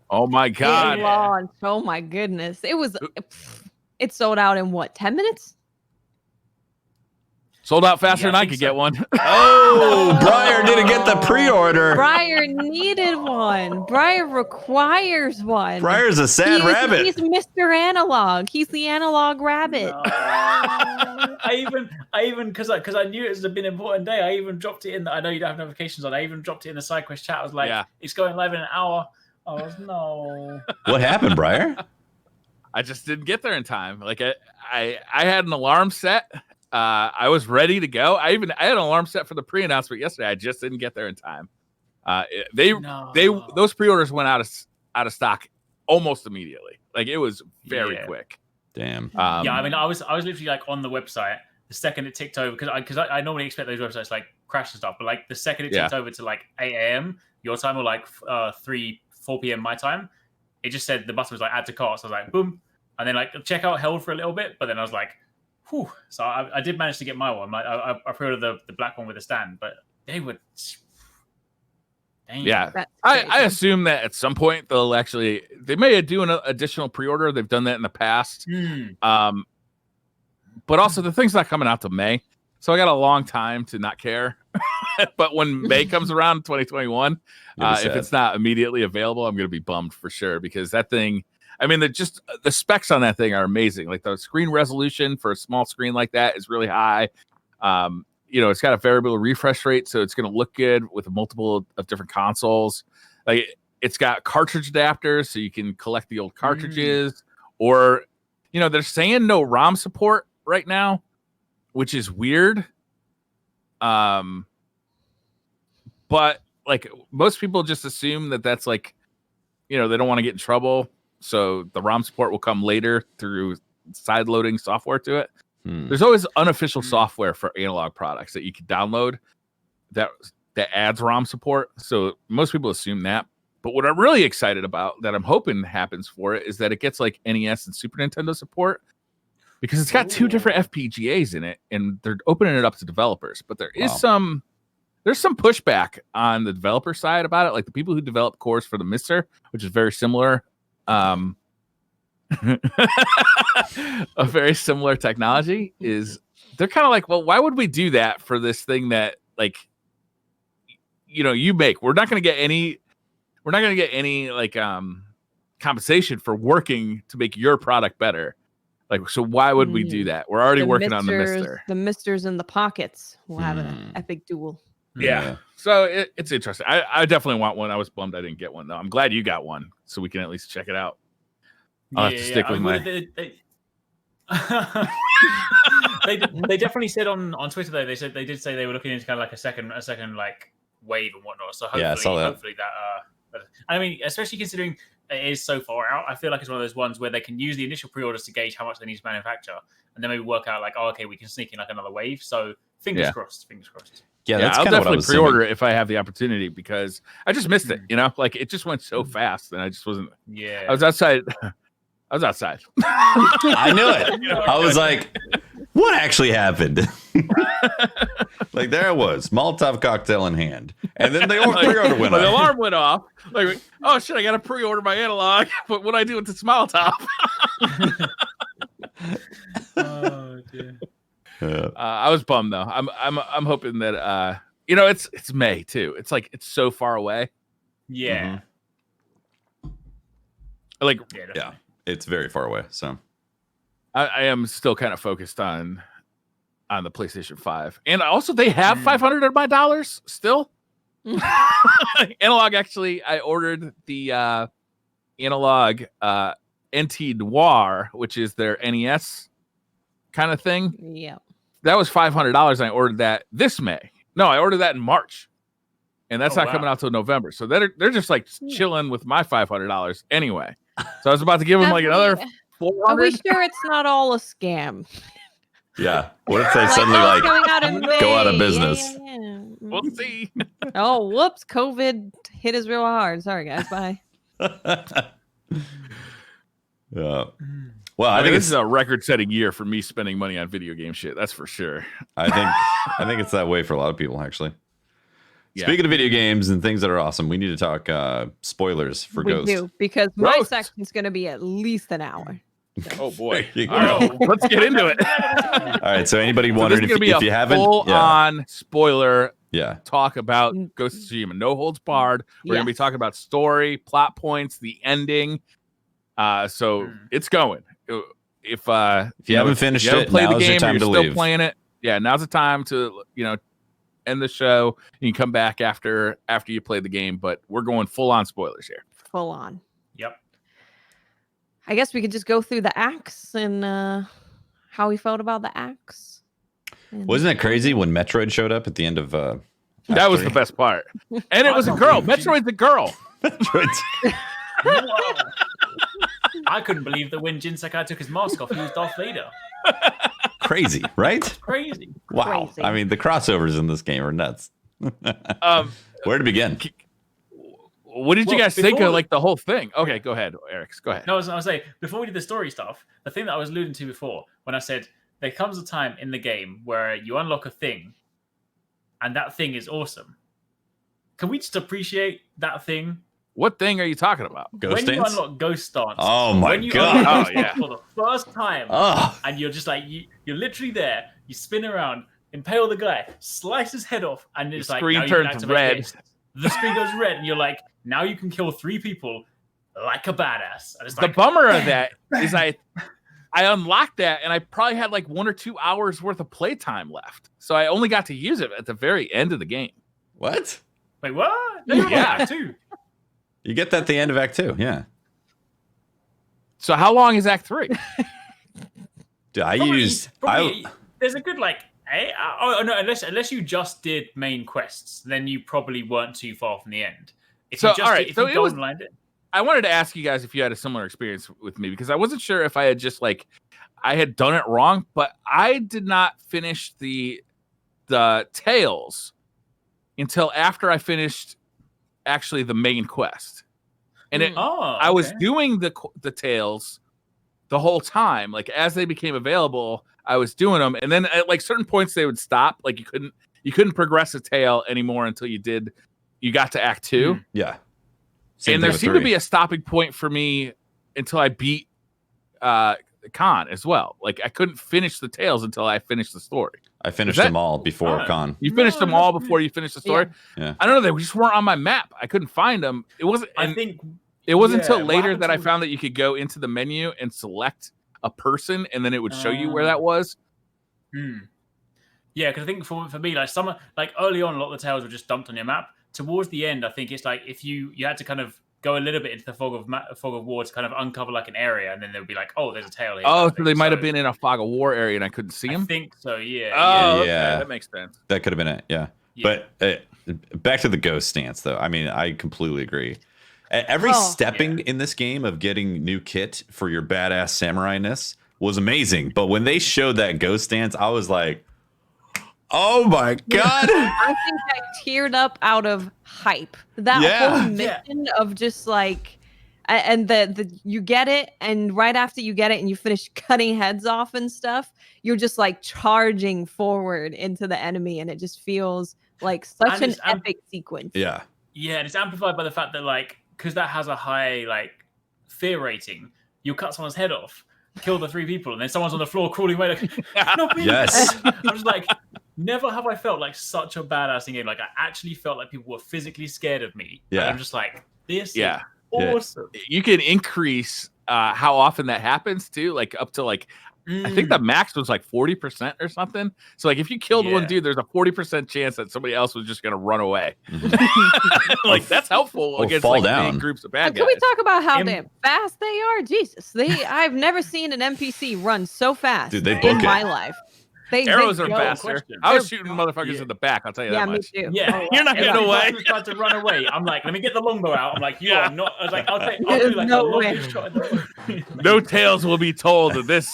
Oh my god! Oh my goodness! It sold out in what, 10 minutes? Sold out faster than I could get one. Oh, Briar didn't get the pre-order. Briar needed one. Briar requires one. Briar's a sad rabbit. He's Mr. Analog. He's the analog rabbit. No. I even because I knew it was been an important day. I even dropped it in. I know you don't have notifications on. I even dropped it in the SideQuest chat. I was like, it's going live in an hour. I was no. What happened, Briar? I just didn't get there in time. Like I had an alarm set. I was ready to go. I had an alarm set for the pre-announcement yesterday. I just didn't get there in time. Those pre-orders went out of stock almost immediately. Like it was very quick. Damn. I mean, I was literally like on the website the second it ticked over because I normally expect those websites like crash and stuff, but like the second it ticked over to like 8 a.m. your time or like 4 p.m. my time, it just said the button was like add to cart. So I was like boom, and then like checkout held for a little bit, but then I was like. Whew. So I did manage to get my one. I pre-ordered the black one with a stand, but they would. Dang. Yeah, I assume that at some point they may do an additional pre-order. They've done that in the past. But also the thing's not coming out till May, so I got a long time to not care. But when May comes around in 2021, if it's not immediately available, I'm going to be bummed for sure because that thing. I mean, the specs on that thing are amazing. Like the screen resolution for a small screen like that is really high. It's got a variable refresh rate, so it's going to look good with a multiple of different consoles. Like it's got cartridge adapters, so you can collect the old cartridges. Or, they're saying no ROM support right now, which is weird. But like most people just assume that that's like, they don't want to get in trouble. So the ROM support will come later through side loading software to it. There's always unofficial software for analog products that you can download that adds ROM support. So most people assume that. But what I'm really excited about that I'm hoping happens for it is that it gets like NES and Super Nintendo support because it's got 2 different FPGAs in it and they're opening it up to developers. But there is some there's some pushback on the developer side about it. Like the people who develop cores for the Mister, which is very similar, a very similar technology, is they're kind of like, well, why would we do that for this thing that, like, you make? We're not going to get any like compensation for working to make your product better. Like, so why would we do that? We're already working on the Mister. The Misters in the pockets will have an epic duel. Yeah. So it's interesting. I definitely want one. I was bummed I didn't get one though. I'm glad you got one, so we can at least check it out. I'll have to stick with my. They definitely said on Twitter though. They did say they were looking into kind of like a second like wave and whatnot. So hopefully that. I mean, especially considering it is so far out, I feel like it's one of those ones where they can use the initial pre-orders to gauge how much they need to manufacture, and then maybe work out like, oh, okay, we can sneak in like another wave. So fingers crossed. Yeah, that's I'll kind of definitely what I was pre-order thinking. it if I have the opportunity, because I just missed it. Like it just went so fast, and I just wasn't. Yeah, I was outside. I knew it. I was like, what actually happened? Like there it was, Molotov cocktail in hand, and then the pre-order went off. The alarm went off. Like, oh shit, I got to pre-order my analog. But what do I do with this Molotov? Oh dear. I was bummed though. I'm hoping that it's May too. It's like it's so far away. Yeah. Like Yeah, it's very far away. So I am still kind of focused on the PlayStation 5, and also they have 500 of my dollars still. Analog, actually, I ordered the Analog NT Noir, which is their NES kind of thing. Yeah, that was $500, and I ordered that this May. No, I ordered that in March, and that's not coming out till November. So they're just like chilling with my $500 anyway. So I was about to give them like another $400. Are we sure it's not all a scam? yeah, what if they suddenly go out of business? Yeah. We'll see. Oh, whoops! COVID hit us real hard. Sorry, guys. Bye. Yeah. Well, I think this is a record-setting year for me spending money on video game shit. That's for sure. I think it's that way for a lot of people, actually. Yeah. Speaking of video games and things that are awesome, we need to talk spoilers for Ghost. We do, because my section's going to be at least an hour. Oh boy! All right, let's get into it. All right. So anybody wondering if you haven't full-on spoiler talk about Mm. Ghost of Tsushima, no holds barred. We're gonna be Yes. talking about story, plot points, the ending. So it's going. If you haven't finished it, play the now's your game, time or to you're still leave. playing it. Yeah, now's the time to end the show. You can come back after you play the game, but we're going full on spoilers here. Full on. Yep. I guess we could just go through the acts and how we felt about the acts. Wasn't it crazy when Metroid showed up at the end of that was the best part. And it was a girl. Metroid's a girl. Metroid's I couldn't believe that when Jin Sakai took his mask off, he was Darth Vader. crazy, right? Crazy. Wow. Crazy. I mean, the crossovers in this game are nuts. Where to begin? What did you guys think of like the whole thing? Okay, go ahead, Eric. Go ahead. No, I was saying, before we did the story stuff, the thing that I was alluding to before, when I said there comes a time in the game where you unlock a thing, and that thing is awesome. Can we just appreciate that thing? What thing are you talking about? Ghost when Dance? you unlock Ghost Dance. Oh my when you god! unlock Oh, yeah. for the first time, and you're just like you're literally there. You spin around, impale the guy, slice his head off, and it's like screen now you can turns activate red. this. The screen goes red, and you're like, now you can kill 3 people like a badass. And it's The like, bummer of that is I unlocked that and I probably had like 1 or 2 hours worth of playtime left. So I only got to use it at the very end of the game. What? wait, what? No, you're Yeah. right, too. You get that at the end of Act 2, yeah. So how long is Act 3? Dude, Probably, there's a good no, unless you just did main quests, then you probably weren't too far from the end. If So, you just all right, if so you it go was- and lined it. I wanted to ask you guys if you had a similar experience with me, because I wasn't sure if I had just like I had done it wrong, but I did not finish the Tales until after I finished actually the main quest. And I was doing the Tales the whole time. Like as they became available, I was doing them, and then at like certain points they would stop. Like you you couldn't progress a tale anymore until you got to Act 2. Yeah. And there seemed to be a stopping point for me until I beat Khan as well. Like I couldn't finish the tales until I finished the story. I finished them all before Khan. You finished them all before you finished the story? Yeah. I don't know. They just weren't on my map. I couldn't find them. It wasn't. It wasn't until later that I found that you could go into the menu and select a person, and then it would show you where that was. Yeah, because I think for me, like early on, a lot of the tales were just dumped on your map. Towards the end, I think it's like if you had to kind of go a little bit into the fog of war to kind of uncover like an area, and then they would be like, oh, there's a tale here. Oh, so they might have been in a fog of war area, and I couldn't see them. I think so. Yeah. Oh, okay. That makes sense. That could have been it. Yeah. But back to the ghost stance, though. I mean, I completely agree. Every stepping in this game of getting new kit for your badass samurai-ness was amazing. But when they showed that ghost stance, I was like, oh my God. I think I teared up out of hype. That whole mission of just like, and you get it, and right after you get it and you finish cutting heads off and stuff, you're just like charging forward into the enemy, and it just feels like such an epic sequence. Yeah. Yeah, and it's amplified by the fact that like, because that has a high like fear rating, you'll cut someone's head off, kill the 3 people, and then someone's on the floor crawling away like, not me. Yes. I was like, never have I felt like such a badass in game. Like I actually felt like people were physically scared of me. Yeah. And I'm just like, this is awesome. You can increase how often that happens too, like up to like I think the max was like 40% or something. So like if you killed one dude, there's a 40% chance that somebody else was just gonna run away. Like that's helpful against like big groups of bad guys. Can we talk about how damn fast they are? Jesus, I've never seen an NPC run so fast in my life. Arrows are faster. I was shooting motherfuckers in the back. I'll tell you that much. Me too. Yeah, you're not getting away. Tried to run away. I'm like, let me get the longbow out. I'm like, you are not. I was like, I'll do like no the longest shot. No tales will be told of this.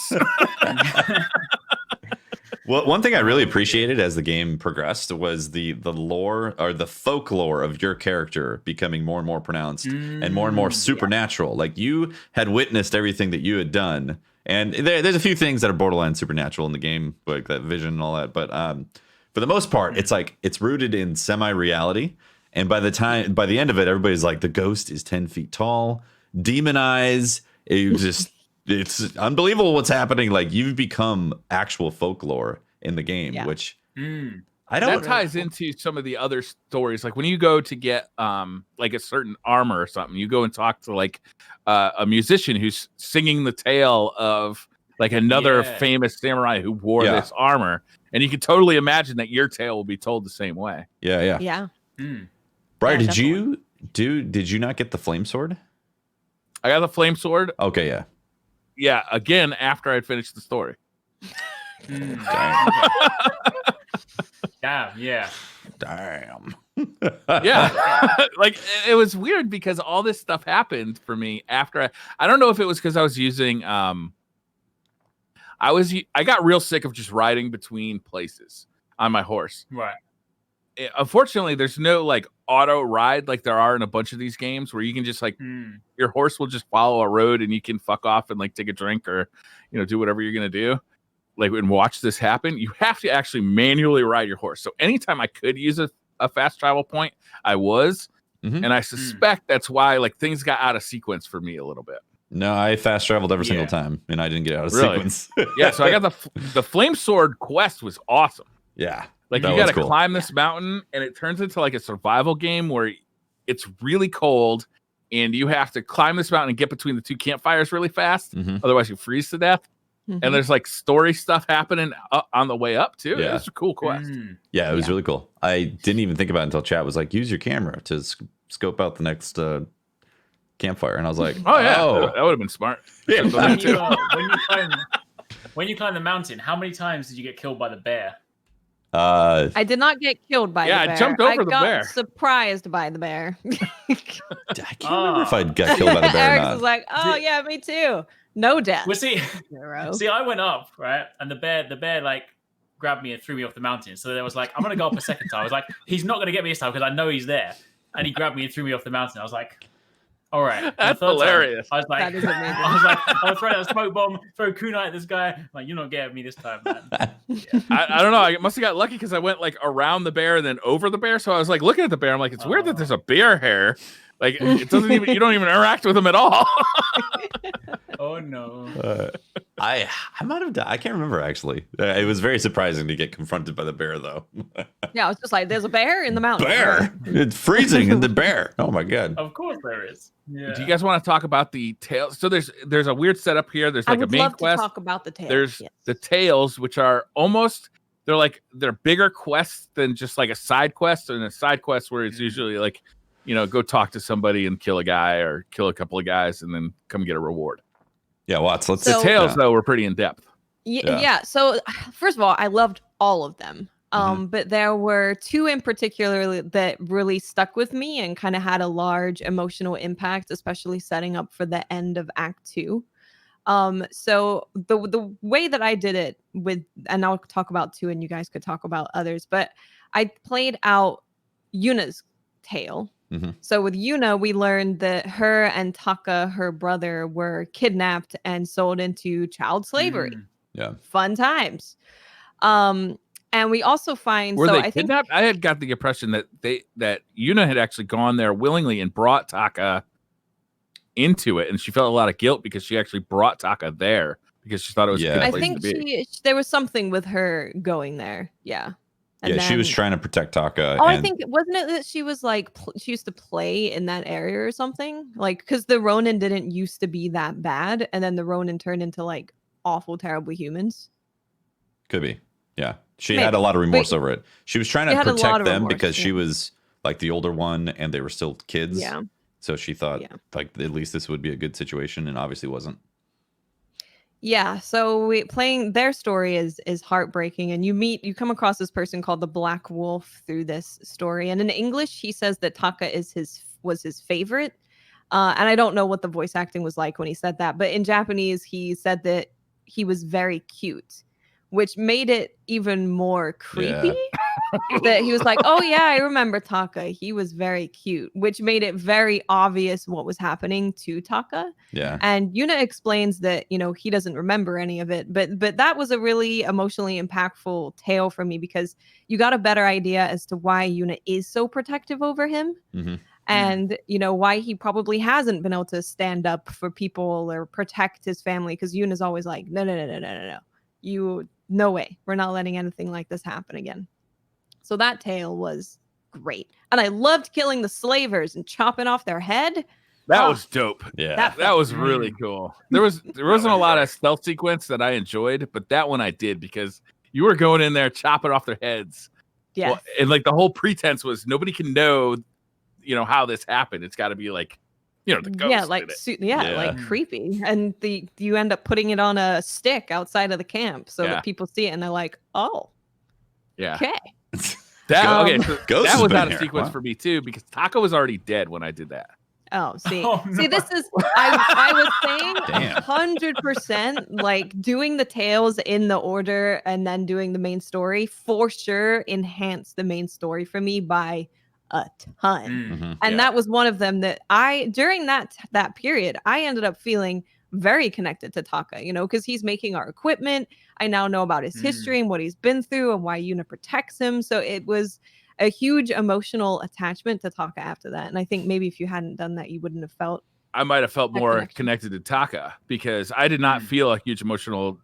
Well, one thing I really appreciated as the game progressed was the lore or the folklore of your character becoming more and more pronounced and more supernatural. Like you had witnessed everything that you had done. And there's a few things that are borderline supernatural in the game, like that vision and all that. But for the most part, it's like it's rooted in semi-reality. And by the end of it, everybody's like, the ghost is 10 feet tall, demon eyes. It's unbelievable what's happening. Like you've become actual folklore in the game, which that ties into some of the other stories. Like when you go to get like a certain armor or something, you go and talk to like a musician who's singing the tale of like another famous samurai who wore this armor, and you can totally imagine that your tale will be told the same way. Yeah. Briar, did you not get the flame sword? I got the flame sword. Okay, yeah. Again, after I'd finished the story. Damn, yeah. Damn. Yeah. Like it was weird because all this stuff happened for me after I don't know if it was because I was using I got real sick of just riding between places on my horse. Right. Unfortunately, there's no like auto ride like there are in a bunch of these games where you can just like your horse will just follow a road and you can fuck off and like take a drink or do whatever you're gonna do. Like and watch this happen, you have to actually manually ride your horse. So anytime I could use a fast travel point, I was, and I suspect that's why like things got out of sequence for me a little bit. No, I fast traveled every single time, and I didn't get out of sequence. Yeah, so I got the flame sword quest was awesome. Yeah, like you got to climb this mountain, and it turns into like a survival game where it's really cold, and you have to climb this mountain and get between the 2 campfires really fast, otherwise you freeze to death. And there's like story stuff happening on the way up too. Yeah. It's a cool quest. Yeah, it was really cool. I didn't even think about it until chat was like, use your camera to scope out the next campfire. And I was like, oh yeah, that would have been smart. Yeah. When you climb the mountain, how many times did you get killed by the bear? I did not get killed by the bear. I jumped over the bear. I got surprised by the bear. I can't remember if I got killed by the bear or Eric not. was like, oh yeah, me too. No death. Well, see, I went up, right? And the bear like grabbed me and threw me off the mountain. So there was like, I'm going to go up a second time. I was like, he's not going to get me this time because I know he's there. And he grabbed me and threw me off the mountain. I was like, All right, That's hilarious. I was like, that is amazing. I'll throw that smoke bomb, throw kunai at this guy. I'm like, you're not getting me this time, man. Yeah. I don't know. I must have got lucky because I went like around the bear and then over the bear. So I was like looking at the bear. I'm like, it's weird that there's a bear hair. Like it doesn't even. You don't even interact with him at all. Oh no. I might have died. I can't remember actually. It was very surprising to get confronted by the bear though. Yeah, I was just like, there's a bear in the mountain. Bear. It's freezing in the bear. Oh my god. Of course there is. Yeah. Do you guys want to talk about the tails? So there's a weird setup here. There's like I would a main love quest. to talk about the tails. There's the tails, which are almost they're bigger quests than just like a side quest, and a side quest where it's usually like, go talk to somebody and kill a guy or kill a couple of guys and then come get a reward. Yeah, Watts. The tails though were pretty in depth. Yeah. So first of all, I loved all of them. But there were two in particular that really stuck with me and kind of had a large emotional impact, especially setting up for the end of Act 2. So the way that I did it and I'll talk about 2 and you guys could talk about others, but I played out Yuna's tale. So with Yuna, we learned that her and Taka, her brother, were kidnapped and sold into child slavery. Yeah. Fun times. And we also find were they kidnapped? I had got the impression that Yuna had actually gone there willingly and brought Taka into it, and she felt a lot of guilt because she actually brought Taka there because she thought it was a good place to be. There was something with her going there. Yeah. And she was trying to protect Taka. Oh, I think wasn't it that she was like she used to play in that area or something? Like because the Ronin didn't used to be that bad, and then the Ronin turned into like awful, terrible humans. Could be. Yeah. She had a lot of remorse over it. She was trying to protect them because she was like the older one and they were still kids. Yeah. So she thought like at least this would be a good situation, and obviously wasn't. Yeah. So playing their story is heartbreaking, and you come across this person called the Black Wolf through this story. And in English, he says that Taka was his favorite. And I don't know what the voice acting was like when he said that, but in Japanese, he said that he was very cute, which made it even more creepy. Yeah. That he was like, oh yeah, I remember Taka. He was very cute, which made it very obvious what was happening to Taka. Yeah. And Yuna explains that, he doesn't remember any of it, but that was a really emotionally impactful tale for me because you got a better idea as to why Yuna is so protective over him. And, why he probably hasn't been able to stand up for people or protect his family, because Yuna's always like, no. No way. We're not letting anything like this happen again. So that tale was great. And I loved killing the slavers and chopping off their head. That was dope. Yeah. That was really cool. There wasn't a lot of stealth sequence that I enjoyed, but that one I did because you were going in there chopping off their heads. Yeah. Well, and like the whole pretense was nobody can know, how this happened. It's got to be like, the ghost. Yeah, like creepy. And you end up putting it on a stick outside of the camp so that people see it and they're like, oh. Yeah. Okay. So that was out of sequence for me too, because Taka was already dead when I did that. Oh, see, Oh, no. see, this is I was saying 100% like doing the tales in the order and then doing the main story for sure enhanced the main story for me by a ton. And that was one of them that during that period, I ended up feeling very connected to Taka, because he's making our equipment. I now know about his history and what he's been through and why Yuna protects him. So it was a huge emotional attachment to Taka after that. And I think maybe if you hadn't done that, you wouldn't have felt. I might have felt more connected to Taka because I did not feel a huge emotional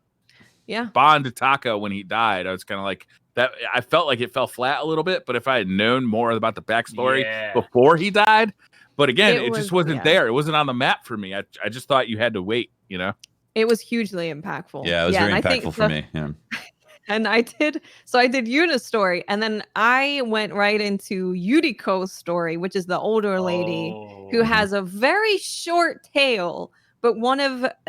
bond to Taka when he died. I was kind of like that. I felt like it fell flat a little bit, but if I had known more about the backstory before he died, but again, it just wasn't there. It wasn't on the map for me. I just thought you had to wait, It was hugely impactful. Yeah, it was very impactful for me. Yeah. And I did Yuna's story, and then I went right into Yuriko's story, which is the older lady who has a very short tale, but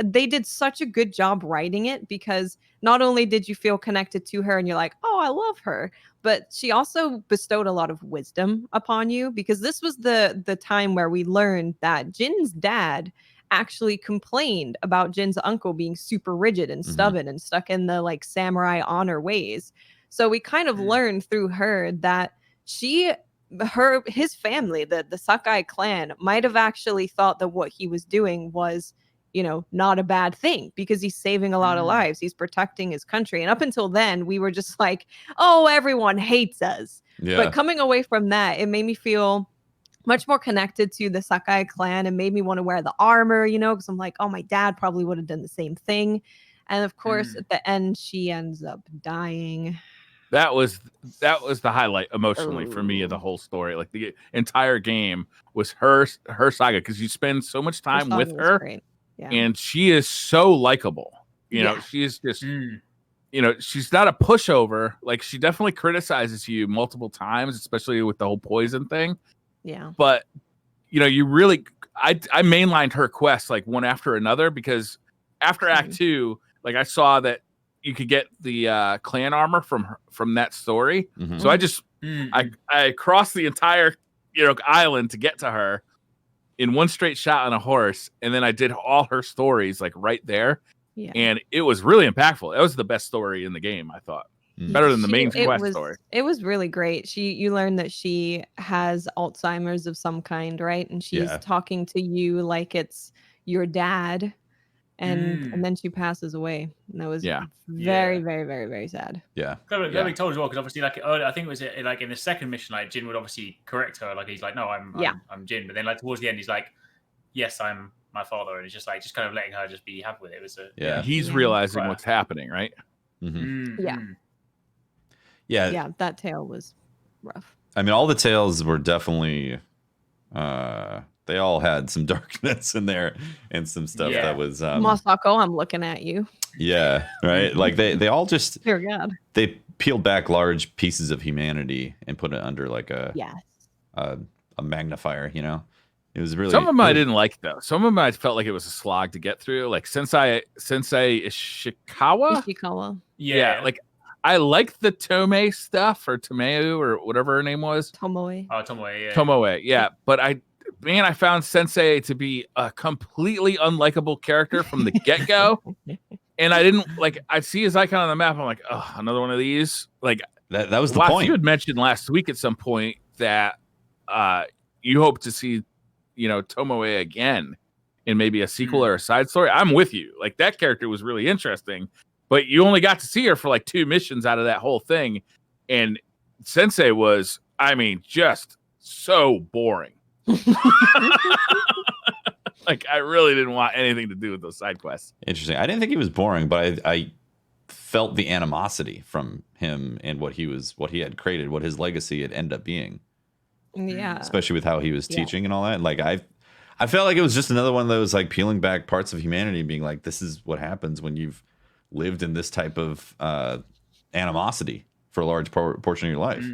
they did such a good job writing it because not only did you feel connected to her and you're like, oh, I love her, but she also bestowed a lot of wisdom upon you because this was the time where we learned that Jin's dad actually complained about Jin's uncle being super rigid and stubborn and stuck in the like samurai honor ways. So we kind of learned through her that she his family, the Sakai clan, might have actually thought that what he was doing was, you know, not a bad thing because he's saving a lot of lives. He's protecting his country. And up until then, we were just like, oh, everyone hates us. Yeah. But coming away from that, it made me feel much more connected to the Sakai clan and made me want to wear the armor, you know, because I'm like, oh, my dad probably would have done the same thing. And of course, at the end, she ends up dying. That was the highlight emotionally for me of the whole story. Like the entire game was her saga, because you spend so much time with her, and she is so likable. You know, she is just, you know, she's not a pushover. Like, she definitely criticizes you multiple times, especially with the whole poison thing. Yeah. But, you know, you really, I mainlined her quest like one after another, because after Act 2, like, I saw that you could get the clan armor from that story. So I just I crossed the entire, you know, island to get to her in one straight shot on a horse, and then I did all her stories like right there. And it was really impactful. That was the best story in the game, I thought. Better than the main quest story. It was really great. You learn that she has Alzheimer's of some kind, right? And she's talking to you like it's your dad. And then she passes away. And that was very, very, very, very sad. Yeah. That we told as well, because obviously, like, I think it was like in the second mission, like, Jin would obviously correct her. Like, he's like, no, I'm Jin. But then, like, towards the end, he's like, yes, I'm my father. And it's just like, just kind of letting her just be happy with it. It was he's realizing what's happening, right? Yeah, that tale was rough. I mean, all the tales were definitely they all had some darkness in there and some stuff that was Masako, I'm looking at you. Yeah, right. Like they all just dear God. They peeled back large pieces of humanity and put it under like a magnifier, you know. It was really, some of them I didn't like, though. Some of them I felt like it was a slog to get through. Like Sensei Ishikawa. Yeah, like I liked the Tome stuff, or Tomeu, or whatever her name was. Tomoe. Oh, Tomoe. Yeah. Tomoe. Yeah, but I found Sensei to be a completely unlikable character from the get-go. And I didn't like, I see his icon on the map. I'm like, oh, another one of these. Like that was the point. You had mentioned last week at some point that you hope to see, you know, Tomoe again in maybe a sequel or a side story. I'm with you. Like, that character was really interesting, but you only got to see her for like 2 missions out of that whole thing. And Sensei was, I mean, just so boring. Like, I really didn't want anything to do with those side quests. Interesting. I didn't think he was boring, but I felt the animosity from him and what he had created, what his legacy had ended up being. Yeah. Especially with how he was teaching and all that. Like, I felt like it was just another one of those, like, peeling back parts of humanity and being like, this is what happens when you've lived in this type of animosity for a large portion of your life.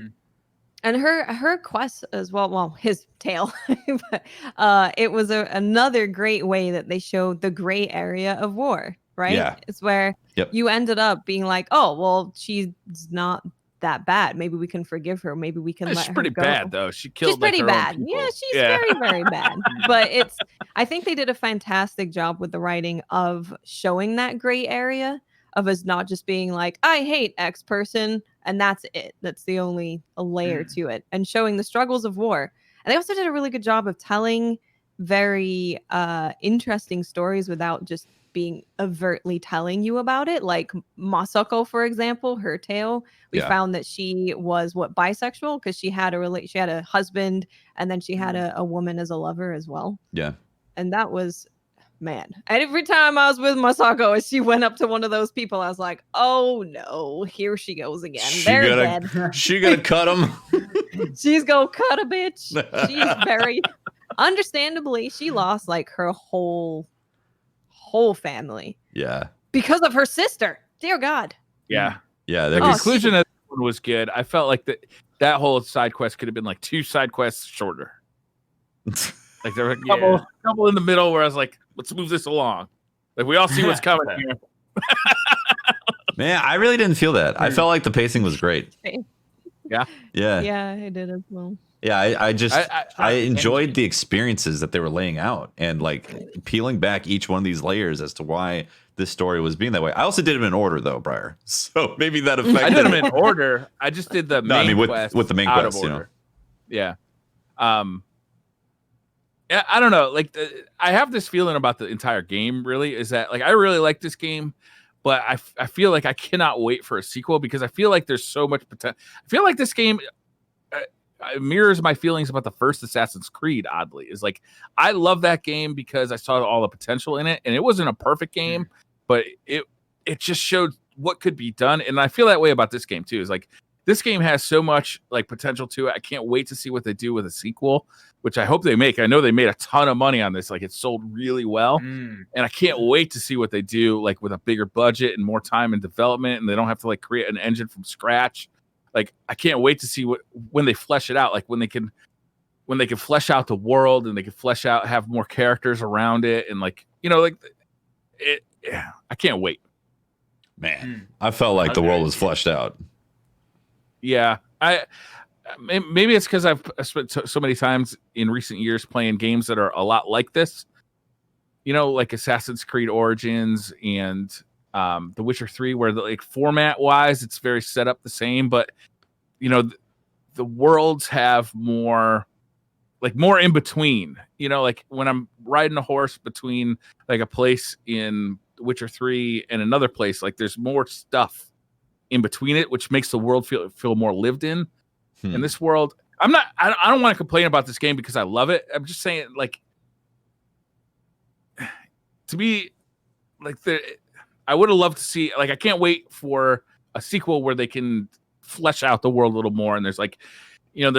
And her quest as well, his tale, it was another great way that they showed the gray area of war, right? Yeah. It's where you ended up being like, oh, well, she's not that bad. Maybe we can forgive her. Maybe we can let her go. She's pretty bad, though. She killed She's pretty her bad. own people. Yeah, she's very, very bad. But I think they did a fantastic job with the writing of showing that gray area of us not just being like, I hate X person, and that's it. That's the only layer to it. And showing the struggles of war. And they also did a really good job of telling very interesting stories without just being overtly telling you about it. Like Masako, for example, her tale, we found that she was bisexual, because she had a husband, and then she had a woman as a lover as well. Yeah. And that was, man, every time I was with Masako and she went up to one of those people, I was like, oh no, here she goes again. They're dead. She gonna cut him. She's gonna cut a bitch. She's very understandably, she lost like her whole family. Yeah. Because of her sister. Dear God. Yeah. Yeah. The conclusion of this one was good. I felt like that whole side quest could have been like 2 side quests shorter. Like, there were a couple in the middle where I was like, let's move this along. Like, we all see what's coming here. Man, I really didn't feel that. I felt like the pacing was great. Yeah. Yeah. Yeah, I did as well. Yeah, I enjoyed the experiences that they were laying out, and like peeling back each one of these layers as to why this story was being that way. I also did them in order, though, Briar. So maybe that affected. I did them in order. I just did the main quest with the main out quest, of order. Yeah. Yeah, I don't know. Like, I have this feeling about the entire game. Really, is that like I really like this game, but I feel like I cannot wait for a sequel because I feel like there's so much potential. I feel like this game mirrors my feelings about the first Assassin's Creed. Oddly, is like I love that game because I saw all the potential in it, and it wasn't a perfect game, but it just showed what could be done. And I feel that way about this game too. Is like this game has so much like potential to it. I can't wait to see what they do with a sequel, which I hope they make. I know they made a ton of money on this. Like it sold really well. And I can't wait to see what they do like with a bigger budget and more time in development. And they don't have to like create an engine from scratch. Like I can't wait to see when they flesh it out, like when they can flesh out the world and they can have more characters around it. And like, you know, like I can't wait. Man, I felt like the world was fleshed out. Yeah, maybe it's because I've spent so many times in recent years playing games that are a lot like this, you know, like Assassin's Creed Origins and The Witcher 3, where like format wise, it's very set up the same, but you know, the worlds have more in between, you know, like when I'm riding a horse between like a place in The Witcher 3 and another place, like there's more stuff in between it, which makes the world feel more lived in. In this world, I don't want to complain about this game because I love it. I'm just saying, like, to me, like I would have loved to see, like, I can't wait for a sequel where they can flesh out the world a little more. And there's like, you know,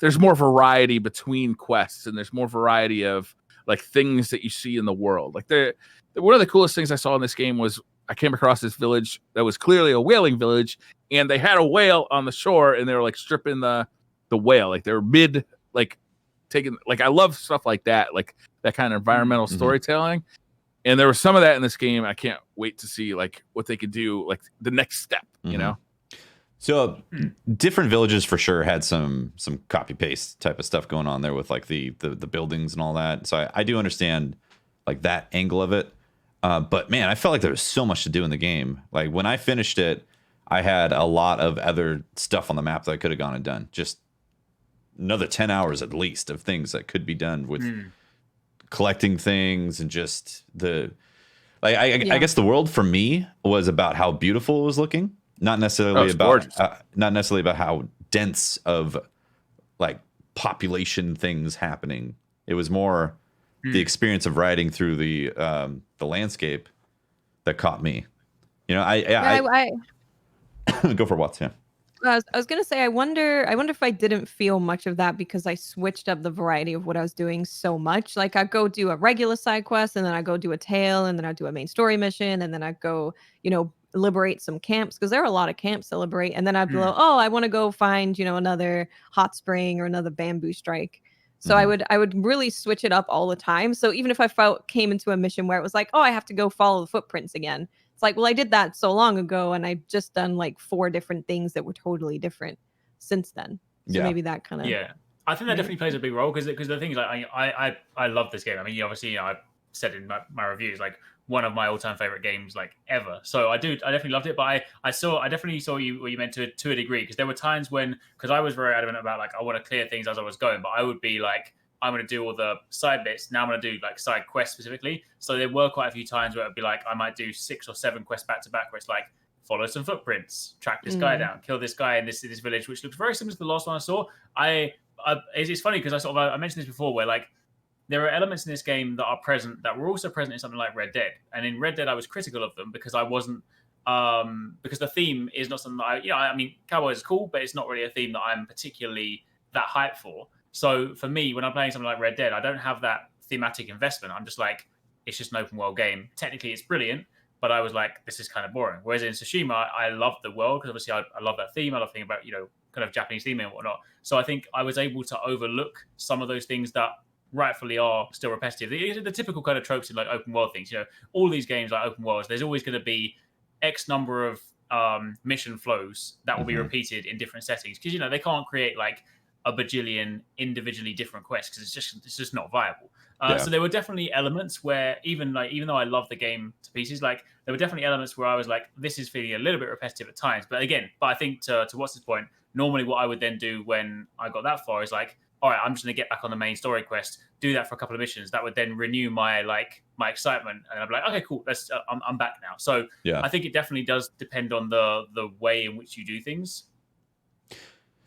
there's more variety between quests and there's more variety of like things that you see in the world. Like one of the coolest things I saw in this game was I came across this village that was clearly a whaling village, and they had a whale on the shore, and they were like stripping the whale, like they were mid, like taking, like I love stuff like that, like that kind of environmental storytelling. And there was some of that in this game. I can't wait to see like what they could do, like the next step, you know. So different villages for sure had some copy paste type of stuff going on there with like the buildings and all that. So I do understand like that angle of it. But man, I felt like there was so much to do in the game. Like when I finished it, I had a lot of other stuff on the map that I could have gone and done. Just another 10 hours at least of things that could be done with collecting things and just I guess the world for me was about how beautiful it was looking, not necessarily about how dense of like population things happening. It was more the experience of riding through the landscape that caught me. You know, I go for what? Yeah. I was gonna say, I wonder if I didn't feel much of that because I switched up the variety of what I was doing so much. Like I go do a regular side quest, and then I go do a tale, and then I do a main story mission, and then I go, you know, liberate some camps because there are a lot of camps to liberate, and then I'd be like, oh, I want to go find, you know, another hot spring or another bamboo strike. So I would really switch it up all the time. So even if I came into a mission where it was like, oh, I have to go follow the footprints again. It's like, well, I did that so long ago, and I've just done like 4 different things that were totally different since then. So maybe that kind of I think that definitely plays a big role because the thing is, like, I love this game. I mean, obviously, you know, I've said in my reviews, like one of my all-time favorite games like ever. So I definitely loved it, but I definitely saw what you meant to a degree, because there were times when, because I was very adamant about like I want to clear things as I was going, but I would be like, I'm going to do all the side bits. Now I'm going to do like side quests specifically. So there were quite a few times where it'd be like I might do 6 or 7 quests back to back where it's like follow some footprints, track this guy down, kill this guy in this village, which looks very similar to the last one I saw. It's funny because I mentioned this before, where like there are elements in this game that are present that were also present in something like Red Dead. And in Red Dead, I was critical of them because I wasn't, because the theme is not something that I mean, Cowboys is cool, but it's not really a theme that I'm particularly that hyped for. So for me, when I'm playing something like Red Dead, I don't have that thematic investment. I'm just like, it's just an open world game. Technically, it's brilliant, but I was like, this is kind of boring. Whereas in Tsushima, I love the world because obviously I love that theme. I love thinking about, you know, kind of Japanese theme and whatnot. So I think I was able to overlook some of those things that rightfully are still repetitive. The typical kind of tropes in like open world things, you know, all these games like open worlds, there's always going to be X number of mission flows that will be repeated in different settings because, you know, they can't create like a bajillion individually different quests because it's just not viable. So there were definitely elements where even though I love the game to pieces, like there were definitely elements where I was like, this is feeling a little bit repetitive at times. But I think to what's this point, normally what I would then do when I got that far is like, all right, I'm just going to get back on the main story quest, do that for a couple of missions. That would then renew my excitement, and I'm like, okay, cool, I'm back now. So I think it definitely does depend on the way in which you do things.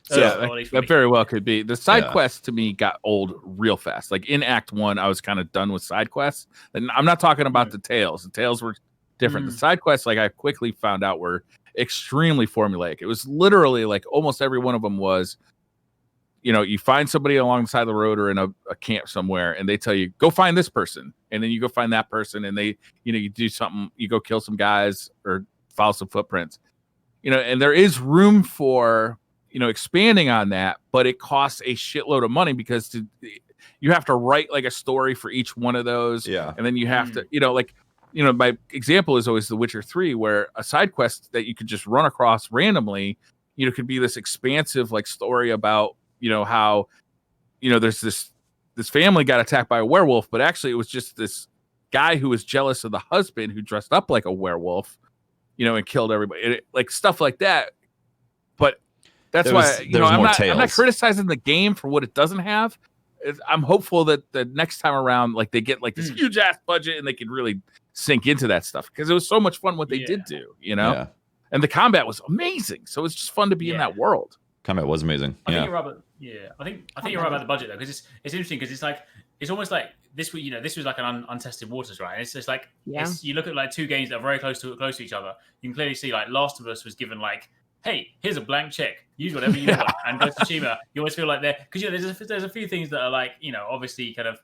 So that very well could be. The side quests to me got old real fast. Like in Act 1, I was kind of done with side quests. And I'm not talking about the tales. The tales were different. The side quests, like I quickly found out, were extremely formulaic. It was literally like almost every one of them was, you find somebody along the side of the road or in a camp somewhere, and they tell you, go find this person. And then you go find that person, and they, you do something, you go kill some guys or follow some footprints. And there is room for, expanding on that, but it costs a shitload of money because you have to write like a story for each one of those. Yeah. And then you have to, my example is always The Witcher 3, where a side quest that you could just run across randomly, could be this expansive like story about, how, there's this family got attacked by a werewolf, but actually it was just this guy who was jealous of the husband who dressed up like a werewolf, and killed everybody, like stuff like that. But that's why, I'm not criticizing the game for what it doesn't have. I'm hopeful that the next time around, like they get like this huge ass budget and they can really sink into that stuff, because it was so much fun what they did do, and the combat was amazing. So it's just fun to be in that world. Combat was amazing. I think you're right. I think you're right about the budget though, because it's interesting, because it's like, it's almost like this was like an untested waters, right? And it's just like, you look at like two games that are very close to each other. You can clearly see like Last of Us was given like, hey, here's a blank check. Use whatever you want. And Ghost of Tsushima, you always feel like because there's a few things that are like, obviously kind of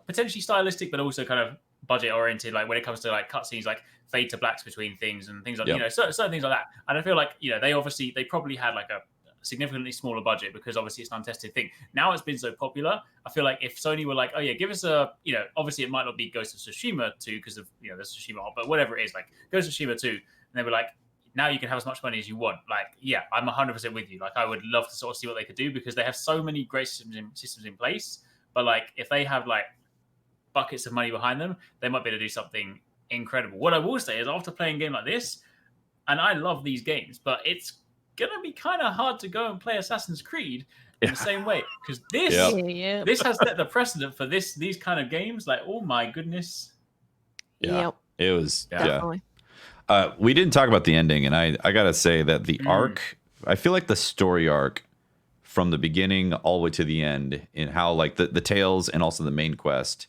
potentially stylistic, but also kind of budget oriented. Like when it comes to like cutscenes, like fade to blacks between things and things like certain things like that. And I feel like they probably had like a significantly smaller budget, because obviously it's an untested thing. Now it's been so popular, I feel like if Sony were like, oh yeah, give us a, obviously it might not be Ghost of Tsushima 2 because of the Tsushima, but whatever it is, like Ghost of Tsushima 2, and they were like, now you can have as much money as you want. Like, yeah, I'm 100% with you. Like, I would love to sort of see what they could do, because they have so many great systems in place. But like, if they have like buckets of money behind them, they might be able to do something incredible. What I will say is, after playing a game like this, and I love these games, but it's gonna be kind of hard to go and play Assassin's Creed in the same way, because this has set the precedent for these kind of games. Like, oh my goodness. It was definitely. We didn't talk about the ending, and I gotta say that the arc, I feel like the story arc from the beginning all the way to the end, in how like the tales and also the main quest,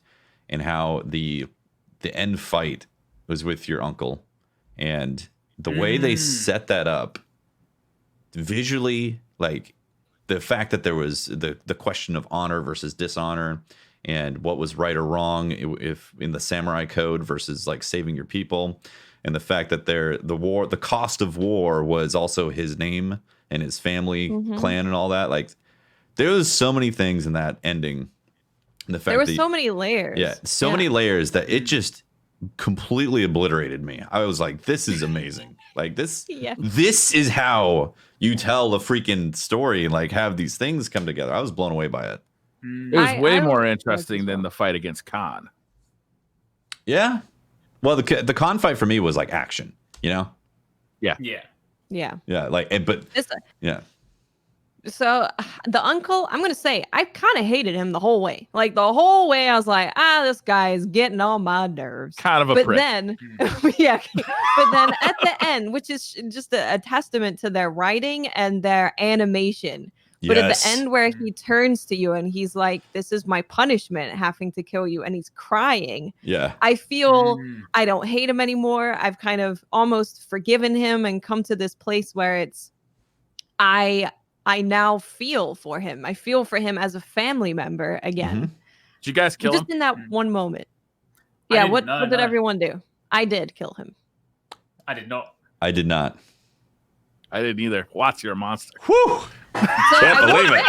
and how the end fight was with your uncle, and the way they set that up visually, like the fact that there was the question of honor versus dishonor, and what was right or wrong if in the samurai code versus like saving your people. And the fact that the cost of war was also his name and his family clan and all that. Like, there was so many things in that ending. And the fact there were so many layers. Yeah, many layers that it just completely obliterated me. I was like, this is amazing. Like this is how you tell a freaking story and like have these things come together. I was blown away by it. It was way more interesting than the fight against Khan. Yeah. Well, the Khan fight for me was like action, Yeah. Like, but So the uncle, I'm gonna say, I kind of hated him the whole way. Like the whole way, I was like, this guy is getting on my nerves. Kind of a prick. Then, but then at the end, which is just a testament to their writing and their animation. But at the end, where he turns to you and he's like, this is my punishment, having to kill you. And he's crying. Yeah. I feel I don't hate him anymore. I've kind of almost forgiven him and come to this place where it's, I now feel for him. I feel for him as a family member again. Did you guys kill him? Just in that one moment. Yeah. What did everyone do? I did kill him. I did not. I did not. I didn't either. Watch, you're a monster. Whew. So I will say,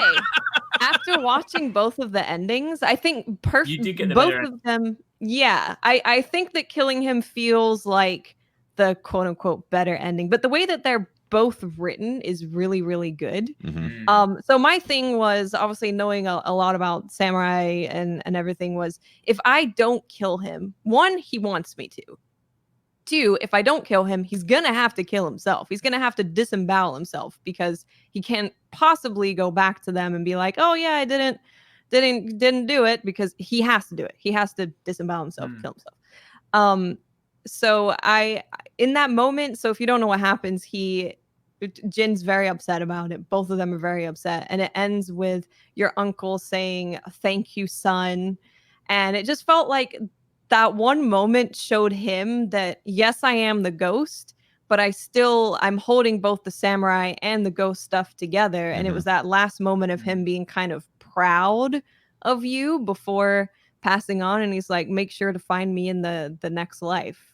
after watching both of the endings, I think both of them. Yeah, I think that killing him feels like the quote unquote better ending, but the way that they're both written is really, really good. So my thing was, obviously knowing a lot about samurai and everything, was if I don't kill him, one, he wants me to. 2, if I don't kill him, he's gonna have to kill himself. He's gonna have to disembowel himself because he can't possibly go back to them and be like, oh yeah, I didn't do it, because he has to do it. He has to disembowel himself, kill himself. So in that moment, so if you don't know what happens, Jin's very upset about it. Both of them are very upset. And it ends with your uncle saying, thank you, son. And it just felt like that one moment showed him that, yes, I am the ghost, but I'm holding both the samurai and the ghost stuff together. And it was that last moment of him being kind of proud of you before passing on. And he's like, make sure to find me in the next life.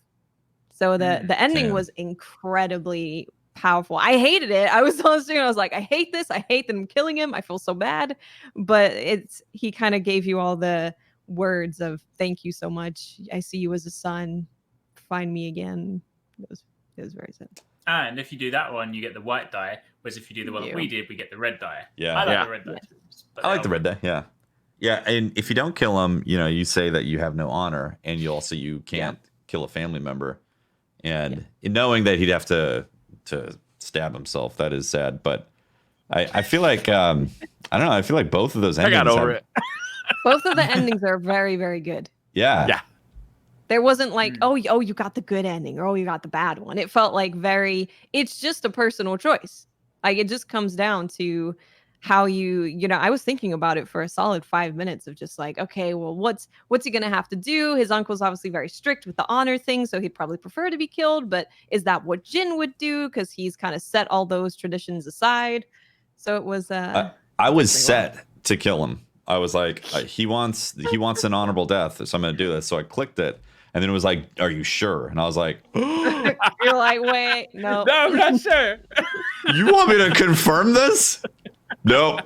So the ending was incredibly powerful. I hated it. I was on stream. I was like, I hate this. I hate that I'm killing him. I feel so bad. But he kind of gave you all the words of thank you so much. I see you as a son. Find me again. It was very sad. And if you do that one, you get the white die. Whereas if you do the one that we did, we get the red die. Yeah, I like the red die. I like the red die. Yeah, yeah. And if you don't kill him, you say that you have no honor, and you can't kill a family member. And knowing that he'd have to stab himself, that is sad. But I feel like I don't know. I feel like both of those endings. I got over it. Both of the endings are very, very good. Yeah. Yeah. There wasn't like, oh, you got the good ending, or oh, you got the bad one. It felt like it's just a personal choice. Like it just comes down to how I was thinking about it for a solid 5 minutes of just like, okay, well, what's he gonna have to do? His uncle's obviously very strict with the honor thing, so he'd probably prefer to be killed. But is that what Jin would do? Because he's kind of set all those traditions aside. So it was. I was set to kill him. I was like, he wants an honorable death, so I'm gonna do this. So I clicked it, and then it was like, are you sure? And I was like, you're like, wait, no, I'm not sure. You want me to confirm this? Nope.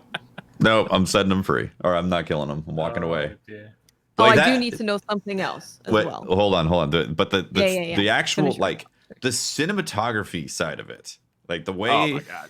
I'm setting him free, or I'm not killing him. I'm walking away. Dear. Like I do need to know something else as well. Hold on. But the actual Finish like the cinematography side of it, like the way Oh my god.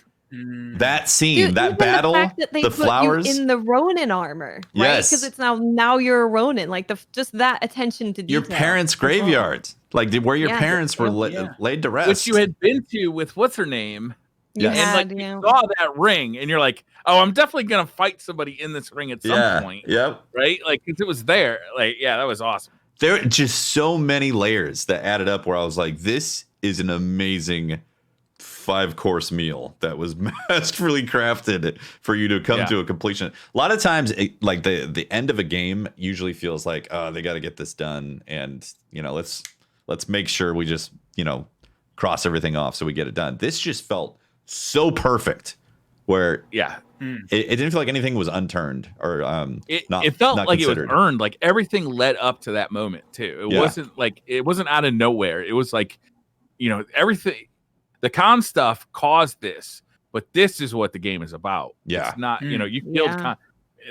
that scene, Dude, that battle, the flowers in the Ronin armor, right? Yes. Because it's now you're a Ronin. Like just that attention to detail. your parents' graveyard, like where your parents were laid to rest, which you had been to with what's her name. You And like you saw that ring, and you're like, "Oh, I'm definitely gonna fight somebody in this ring at some point." Yep. Right? Like, 'cause it was there. Like, yeah, that was awesome. There are just so many layers that added up. Where I was like, "This is an amazing 5-course meal that was masterfully crafted for you to come to a completion." A lot of times, like the end of a game usually feels like, "Oh, they got to get this done," and let's make sure we just cross everything off so we get it done. This just felt so perfect, where it didn't feel like anything was unturned or it felt not like considered. It was earned. Like everything led up to that moment too. It wasn't out of nowhere. It was like everything. The con stuff caused this, but this is what the game is about. Yeah, it's not you killed con.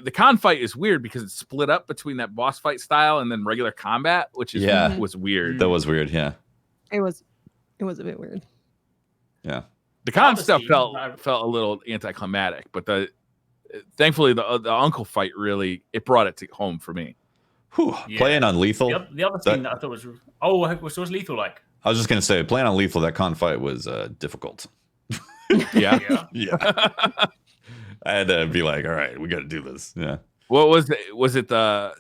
The con fight is weird because it's split up between that boss fight style and then regular combat, which is was weird. That was weird. Yeah, it was a bit weird. Yeah. The con stuff felt a little anticlimactic, but thankfully the uncle fight really brought it home for me. Playing on lethal. The other thing that I thought was lethal like. I was just gonna say, playing on lethal, that con fight was difficult. Yeah. I had to be like, all right, we got to do this. Yeah. What was it? Was it the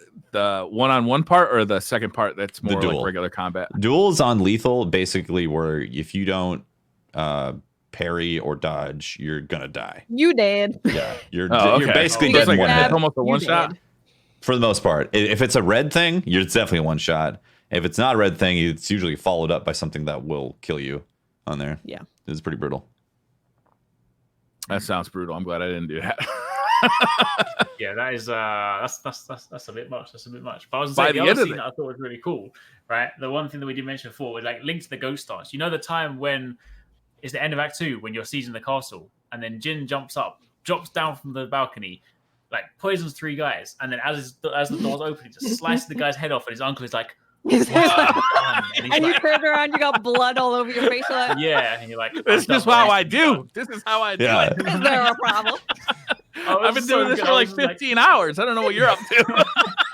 one-on-one part or the second part that's more like regular combat? Duels on lethal basically where if you don't parry or dodge, you're gonna die. You dead. Yeah, you're basically dead. Like it's almost a one shot for the most part. If it's a red thing, it's definitely a one shot. If it's not a red thing, it's usually followed up by something that will kill you on there. Yeah, it's pretty brutal. That sounds brutal. I'm glad I didn't do that. Yeah, that is that's a bit much. That's a bit much. But I was saying the other thing that I thought was really cool, right? The one thing that we did mention before was like linked to the ghost dance. You know the time when it's the end of Act 2 when you're sieging the castle, and then Jin drops down from the balcony, like poisons 3 guys, and then as the doors open, he just slices the guy's head off, and his uncle is like. And you turned around, you got blood all over your face. Like, yeah, and you're like, this is how I do. This is how I do it. Is there a problem? I've been doing this for like 15 hours. I don't know what you're up to.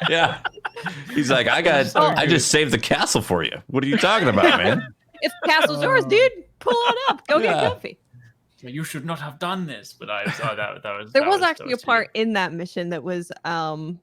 Yeah. He's like, I just saved the castle for you. What are you talking about, man? If the castle's yours, dude, pull on up. Go get comfy. You should not have done this, but there was actually a part in that mission that was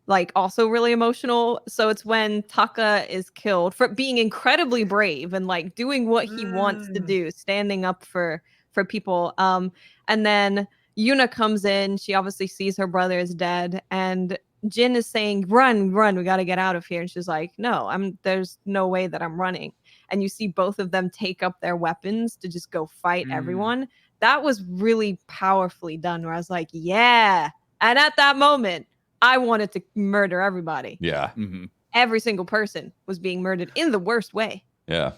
like also really emotional. So it's when Taka is killed for being incredibly brave and like doing what he wants to do, standing up for people. And then Yuna comes in. She obviously sees her brother is dead, and Jin is saying, "Run, we got to get out of here." And she's like, "No, there's no way that I'm running." And you see both of them take up their weapons to just go fight everyone. That was really powerfully done, where I was like, yeah. And at that moment, I wanted to murder everybody. Yeah. Every single person was being murdered in the worst way. Yeah.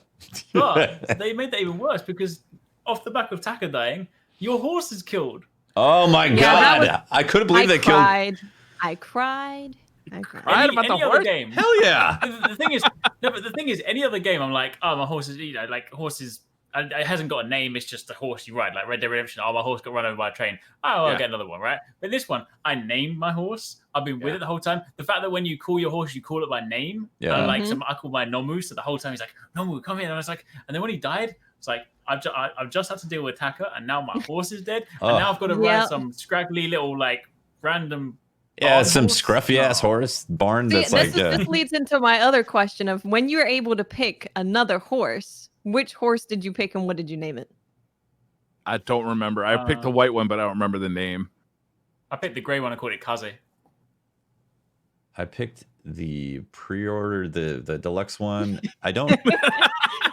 But they made that even worse because off the back of Taka dying, your horse is killed. Oh my God. I couldn't believe they killed. I cried. About the horse game. Hell yeah. The thing is, any other game, I'm like, oh, my horse is, like horses. It hasn't got a name. It's just a horse you ride, like Red Dead Redemption. Oh, my horse got run over by a train. Oh, I'll get another one, right? But this one, I named my horse. I've been with it the whole time. The fact that when you call your horse, you call it by name. Yeah. I call my Nomu. So the whole time he's like, Nomu, come here. And I was like, and then when he died, it's like I've just had to deal with Taka, and now my horse is dead, and now I've got to ride some scraggly little like random. Yeah, some scruffy ass horse barn. That's this leads into my other question of when you're able to pick another horse. Which horse did you pick and what did you name it? I don't remember. I picked the white one, but I don't remember the name. I picked the gray one. I called it Kaze. I picked the pre-order, the deluxe one. I don't.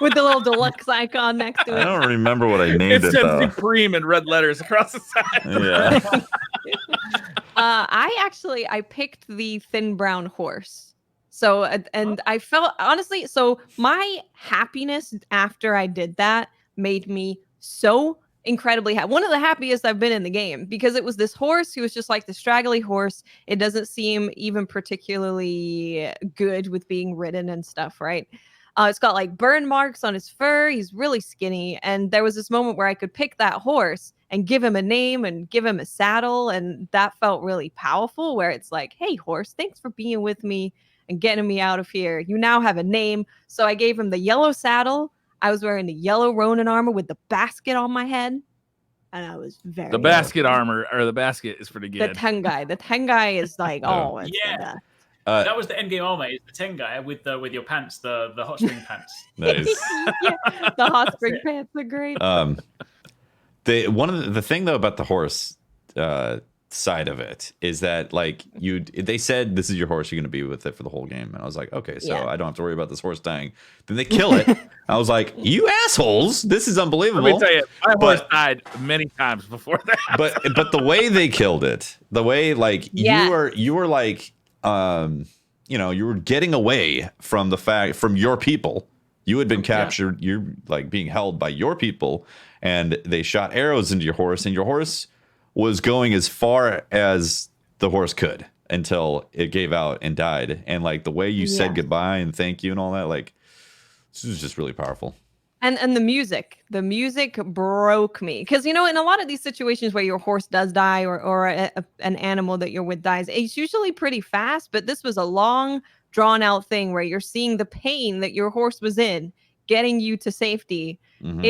With the little deluxe icon next to it. I don't remember what I named it though. It's Supreme in red letters across the side. Yeah. I picked the thin brown horse. So, and I felt, honestly, so my happiness after I did that made me so incredibly happy. One of the happiest I've been in the game, because it was this horse who was just like the straggly horse. It doesn't seem even particularly good with being ridden and stuff, right? It's got like burn marks on his fur. He's really skinny. And there was this moment where I could pick that horse and give him a name and give him a saddle. And that felt really powerful, where it's like, hey, horse, thanks for being with me and getting me out of here. You now have a name. So I gave him the yellow saddle. I was wearing the yellow Ronin armor with the basket on my head. And I was very... The basket armor, or the basket is pretty good. The Tengai is like, yeah. That was the endgame armor, is the Tengai with your pants, the hot spring pants. Nice. The hot spring pants are great. The thing though about the horse side of it is that like they said this is your horse, you're gonna be with it for the whole game, and I was like, okay, so I don't have to worry about this horse dying. Then they kill it. I was like, you assholes, this is unbelievable. Let me tell you, my horse died many times before that. But the way they killed it, the way like you were like you were getting away from your people. You had been captured. You're like being held by your people, and they shot arrows into your horse, and your horse was going as far as the horse could until it gave out and died. And like the way you said goodbye and thank you and all that, like this was just really powerful. And the music broke me, because in a lot of these situations where your horse does die or an animal that you're with dies, it's usually pretty fast. But this was a long, drawn out thing where you're seeing the pain that your horse was in, getting you to safety. Mm-hmm.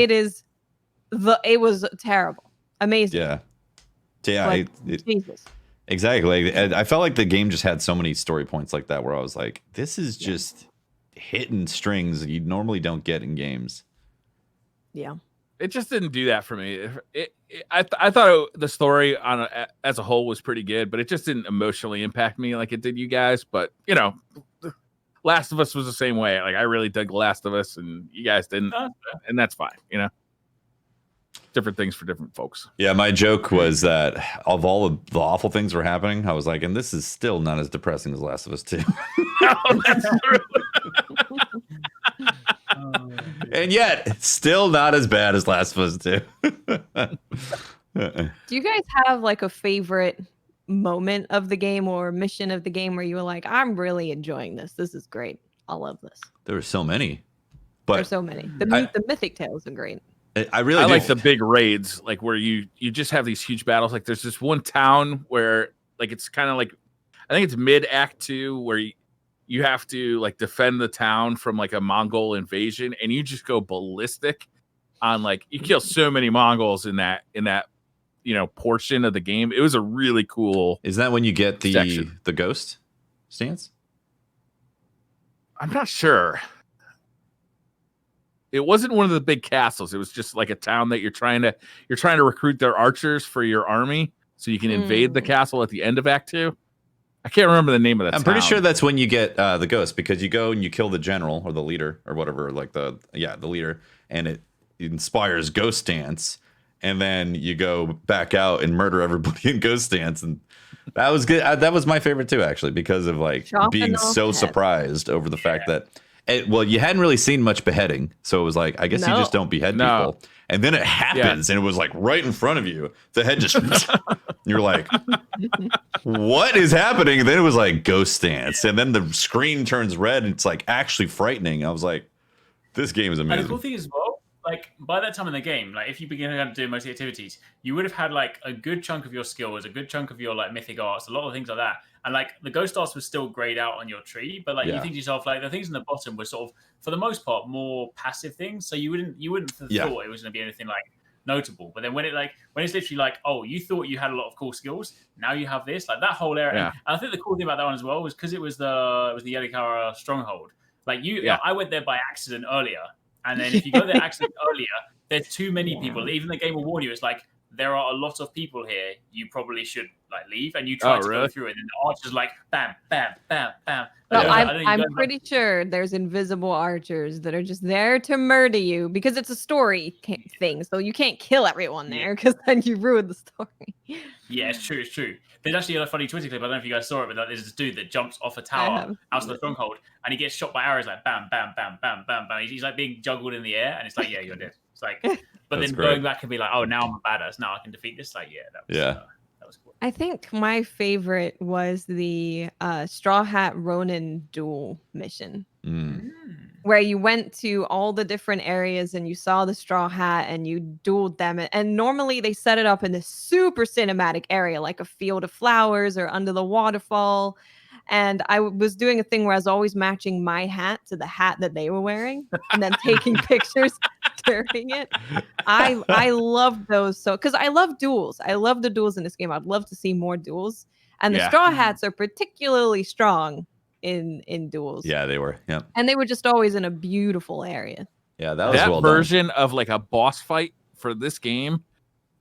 It was terrible, amazing. Yeah, Jesus. Exactly. I felt like the game just had so many story points like that where I was like, this is just hitting strings that you normally don't get in games. Yeah. It just didn't do that for me. I thought the story as a whole was pretty good, but it just didn't emotionally impact me like it did you guys. But, Last of Us was the same way. Like, I really dug Last of Us, and you guys didn't. And that's fine, Different things for different folks. Yeah, my joke was that of all of the awful things were happening, I was like, and this is still not as depressing as Last of Us 2. Oh, that's true. And yet, still not as bad as Last of Us 2. Do you guys have like a favorite moment of the game or mission of the game where you were like, I'm really enjoying this. This is great. I love this. There were so many. But there's so many. The Mythic Tales are great. I like the big raids, like where you just have these huge battles. Like there's this one town where like it's kind of like, I think it's mid Act 2 where you have to like defend the town from like a Mongol invasion, and you just go ballistic on like you kill so many Mongols in that portion of the game. It was a really cool. Is that when you get the section. the ghost stance? I'm not sure. It wasn't one of the big castles. It was just like a town that you're trying to recruit their archers for your army so you can invade the castle at the end of Act 2. I can't remember the name of that. I'm pretty sure that's when you get the ghost, because you go and you kill the general or the leader or whatever, like the leader, and it inspires Ghost Dance, and then you go back out and murder everybody in Ghost Dance, and that was good. That was my favorite too, actually, because of like being so surprised over the fact that you hadn't really seen much beheading, so it was like, I guess you just don't behead people. And then it happens, and it was like right in front of you. The head just, you're like, what is happening? And then it was like Ghost Dance, and then the screen turns red, and it's like actually frightening. I was like, this game is amazing. And the cool thing as well, like by that time in the game, like if you begin to do most of the activities, you would have had like a good chunk of your skills, a good chunk of your like mythic arts, a lot of things like that. And like the ghost arts were still grayed out on your tree, but like you think to yourself, like the things in the bottom were sort of, for the most part, more passive things. So you wouldn't have thought it was going to be anything like notable. But then when it's literally like, oh, you thought you had a lot of cool skills, now you have this, like that whole area. Yeah. And I think the cool thing about that one as well was because it was the Yadikara stronghold. Like I went there by accident earlier, and then if you go there accident earlier, there's too many people. Even the game will warn you. It's like, there are a lot of people here. You probably should like leave, and you try to go through it, and the archers like bam, bam, bam, bam. Well, I'm pretty sure there's invisible archers that are just there to murder you because it's a story thing. So you can't kill everyone there because then you ruin the story. Yeah, it's true. It's true. There's actually a funny Twitter clip. I don't know if you guys saw it, but there's this dude that jumps off a tower out of the stronghold, and he gets shot by arrows like bam, bam, bam, bam, bam, bam. He's like being juggled in the air, and it's like, yeah, you're dead. It's like, but then going back and be like, oh, now I'm a badass. Now I can defeat this. Like, that was cool. I think my favorite was the Straw Hat Ronin duel mission, where you went to all the different areas and you saw the Straw Hat and you dueled them. And normally they set it up in this super cinematic area, like a field of flowers or under the waterfall. And I was doing a thing where I was always matching my hat to the hat that they were wearing and then taking pictures during it. I love those. So, because I love duels. I love the duels in this game. I'd love to see more duels. And the Straw Hats are particularly strong in duels. Yeah, they were. Yeah. And they were just always in a beautiful area. Yeah, that was well version done. Of like a boss fight for this game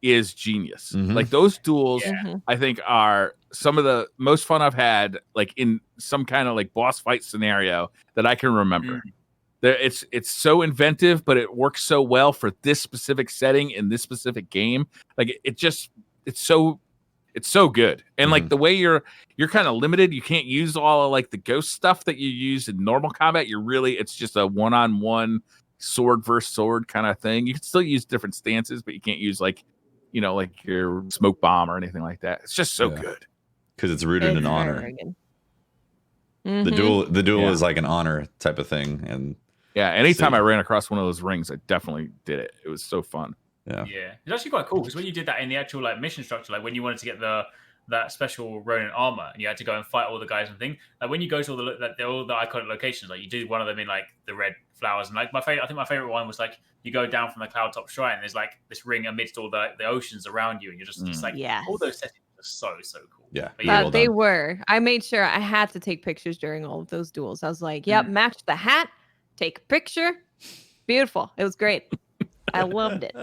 is genius. Like those duels, I think are some of the most fun I've had, like in some kind of like boss fight scenario that I can remember. It's so inventive, but it works so well for this specific setting in this specific game. Like it's so good. And like the way you're kind of limited, you can't use all of like the ghost stuff that you use in normal combat. It's just a one-on-one sword versus sword kind of thing. You can still use different stances, but you can't use like your smoke bomb or anything like that. It's just so good. Because it's rooted in honor. The duel is like an honor type of thing. And anytime I ran across one of those rings, I definitely did it. It was so fun. Yeah, it's actually quite cool because when you did that in the actual like mission structure, like when you wanted to get that special Ronin armor and you had to go and fight all the guys and thing, like when you go to all the iconic locations, like you do one of them in like the red flowers, and like I think my favorite one was like you go down from the cloud top shrine and there's like this ring amidst all the oceans around you, and you're just like all those settings are so cool. Yeah, they were. I made sure I had to take pictures during all of those duels. I was like, yep, match the hat, take a picture. Beautiful. It was great. I loved it.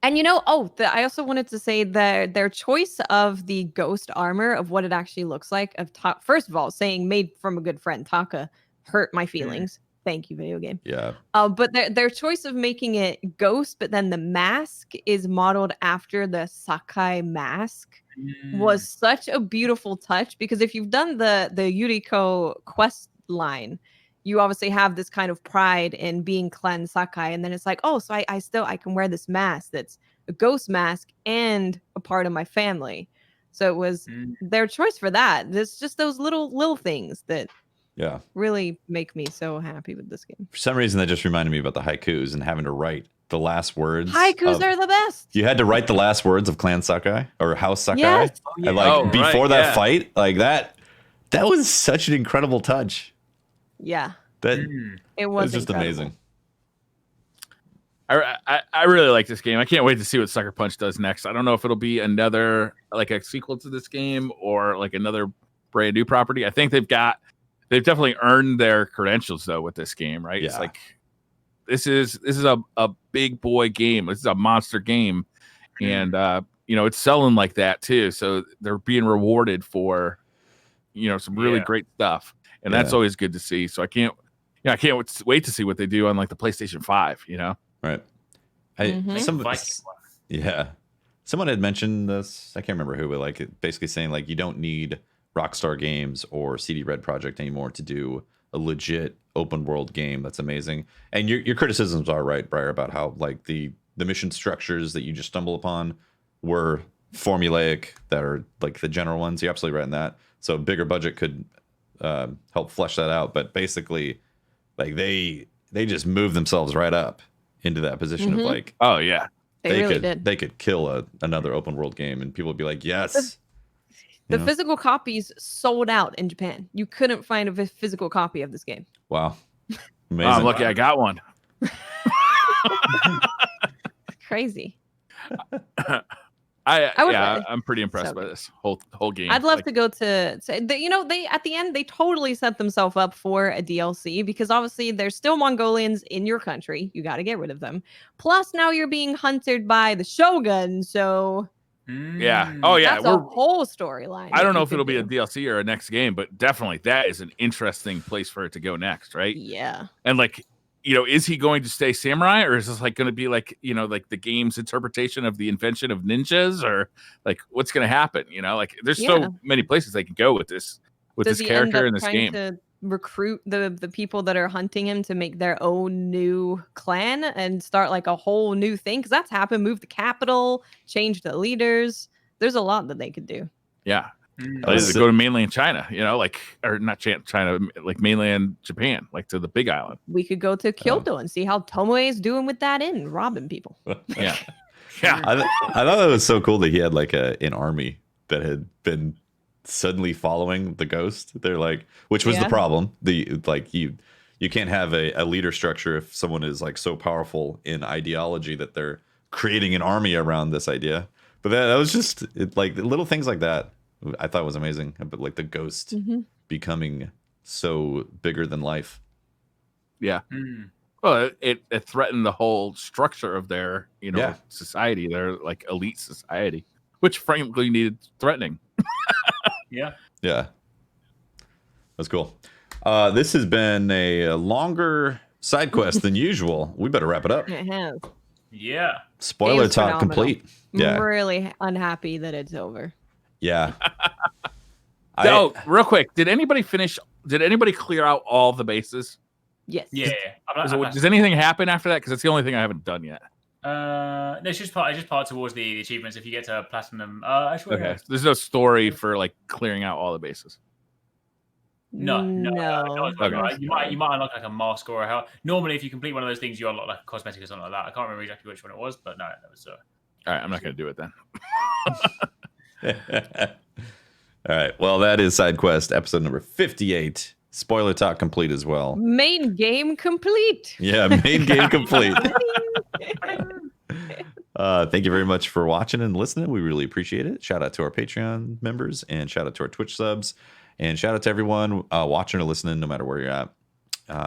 And I also wanted to say that their choice of the ghost armor, of what it actually looks like, first of all, saying made from a good friend, Taka, hurt my feelings. Thank you, video game. Yeah. But their choice of making it ghost, but then the mask is modeled after the Sakai mask was such a beautiful touch, because if you've done the Yuriko quest line, you obviously have this kind of pride in being Clan Sakai, and then it's like, oh, so I can wear this mask that's a ghost mask and a part of my family. So it was their choice for that. There's just those little things that really make me so happy with this game. For some reason, that just reminded me about the haikus and having to write the last words. Haikus are the best. You had to write the last words of Clan Sakai or House Sakai. Yes. And before that fight, like that. That was such an incredible touch. Yeah. It was just amazing. I really like this game. I can't wait to see what Sucker Punch does next. I don't know if it'll be another like a sequel to this game or like another brand new property. I think they've definitely earned their credentials though with this game, right? Yeah. It's like this is a big boy game. This is a monster game, and it's selling like that too. So they're being rewarded for some really great stuff, and that's always good to see. So I can't wait to see what they do on like the PlayStation 5. Right. Someone had mentioned this. I can't remember who, but like basically saying like you don't need Rockstar Games or CD Red Project anymore to do a legit open world game that's amazing. And your criticisms are right, Briar, about how like the mission structures that you just stumble upon were formulaic, that are like the general ones. You're absolutely right in that. So a bigger budget could help flesh that out. But basically, like they just move themselves right up into that position of like, oh yeah, they could kill another open world game, and people would be like, yes. The physical copies sold out in Japan. You couldn't find a physical copy of this game. Wow, amazing! I'm lucky I got one. Crazy. I'm pretty impressed by this whole game. I'd love to go to they at the end they totally set themselves up for a DLC, because obviously there's still Mongolians in your country. You got to get rid of them. Plus now you're being hunted by the Shogun, so yeah. Oh yeah, that's a whole storyline. I don't know if it'll be a DLC or a next game, but definitely that is an interesting place for it to go next, right? Yeah. And like, is he going to stay samurai, or is this like going to be like, like the game's interpretation of the invention of ninjas, or like what's going to happen? Like there's so many places they can go with this character in this game. To recruit the people that are hunting him to make their own new clan and start like a whole new thing, because that's happened. Move the capital, change the leaders. There's a lot that they could do. Yeah. Go to mainland China, or not China, like mainland Japan, like to the Big Island. We could go to Kyoto and see how Tomoe is doing with that robbing people. Yeah. I thought it was so cool that he had like an army that had been suddenly following the ghost. They're like, which was the problem. You can't have a leader structure if someone is like so powerful in ideology that they're creating an army around this idea. But that was just like little things like that. I thought was amazing, but like the ghost becoming so bigger than life. Yeah. Well, it threatened the whole structure of their, society, their like elite society, which frankly needed threatening. Yeah. That's cool. This has been a longer side quest than usual. We better wrap it up. It has. Yeah. Spoiler talk complete. Yeah. I'm really unhappy that it's over. Yeah. Real quick, did anybody clear out all the bases? Yes. Yeah. Does anything happen after that? Because it's the only thing I haven't done yet. No, it's just part towards the achievements. If you get to platinum, actually, okay. There's no story for like clearing out all the bases. No. Okay. Right. You might unlock like a mask or how. Normally, if you complete one of those things, you unlock like a cosmetic or something like that. I can't remember exactly which one it was, but no, that was. All right, I'm not going to do it then. All right. Well, that is SideQuest episode number 58. Spoiler talk complete as well. Main game complete. Yeah, main game complete. Thank you very much for watching and listening. We really appreciate it. Shout out to our Patreon members, and shout out to our Twitch subs, and shout out to everyone watching or listening, no matter where you're at.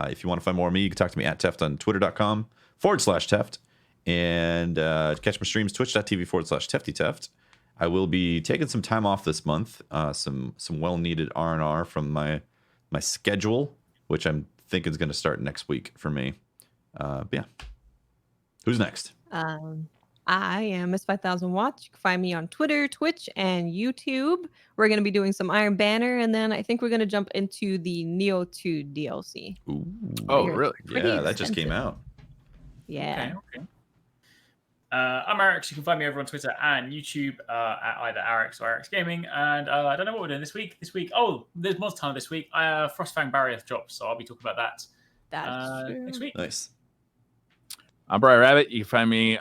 If you want to find more of me, you can talk to me at Teft on twitter.com/Teft, and catch my streams twitch.tv/TeftyTeft. I will be taking some time off this month, some well-needed R&R from my schedule, which I'm thinking is going to start next week for me. But yeah. Who's next? I am Miss 5000 Watts. You can find me on Twitter, Twitch, and YouTube. We're going to be doing some Iron Banner, and then I think we're going to jump into the Neo 2 DLC. Ooh. Oh, really? Yeah, that just came out. Yeah. Okay. I'm Arix. You can find me over on Twitter and YouTube at either Arix or Arix Gaming. And I don't know what we're doing this week. There's Monster Hunter this week. Frostfang Barrier drops, so I'll be talking about that next week. Nice. I'm Briar Rabbit. You can find me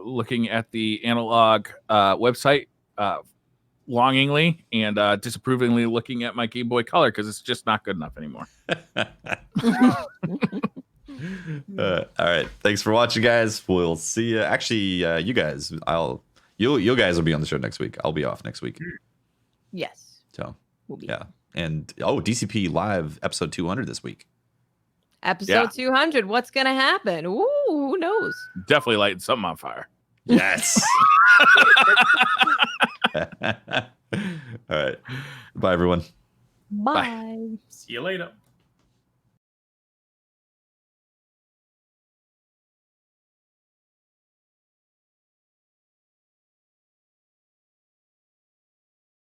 looking at the analog website longingly and disapprovingly looking at my Game Boy Color because it's just not good enough anymore. All right. Thanks for watching, guys. We'll see you. Actually, you guys, you guys will be on the show next week. I'll be off next week. Yes. So, we'll be. yeah. And DCP Live episode 200 this week. Episode 200. What's going to happen? Ooh, who knows? Definitely lighting something on fire. Yes. All right. Bye, everyone. Bye. See you later.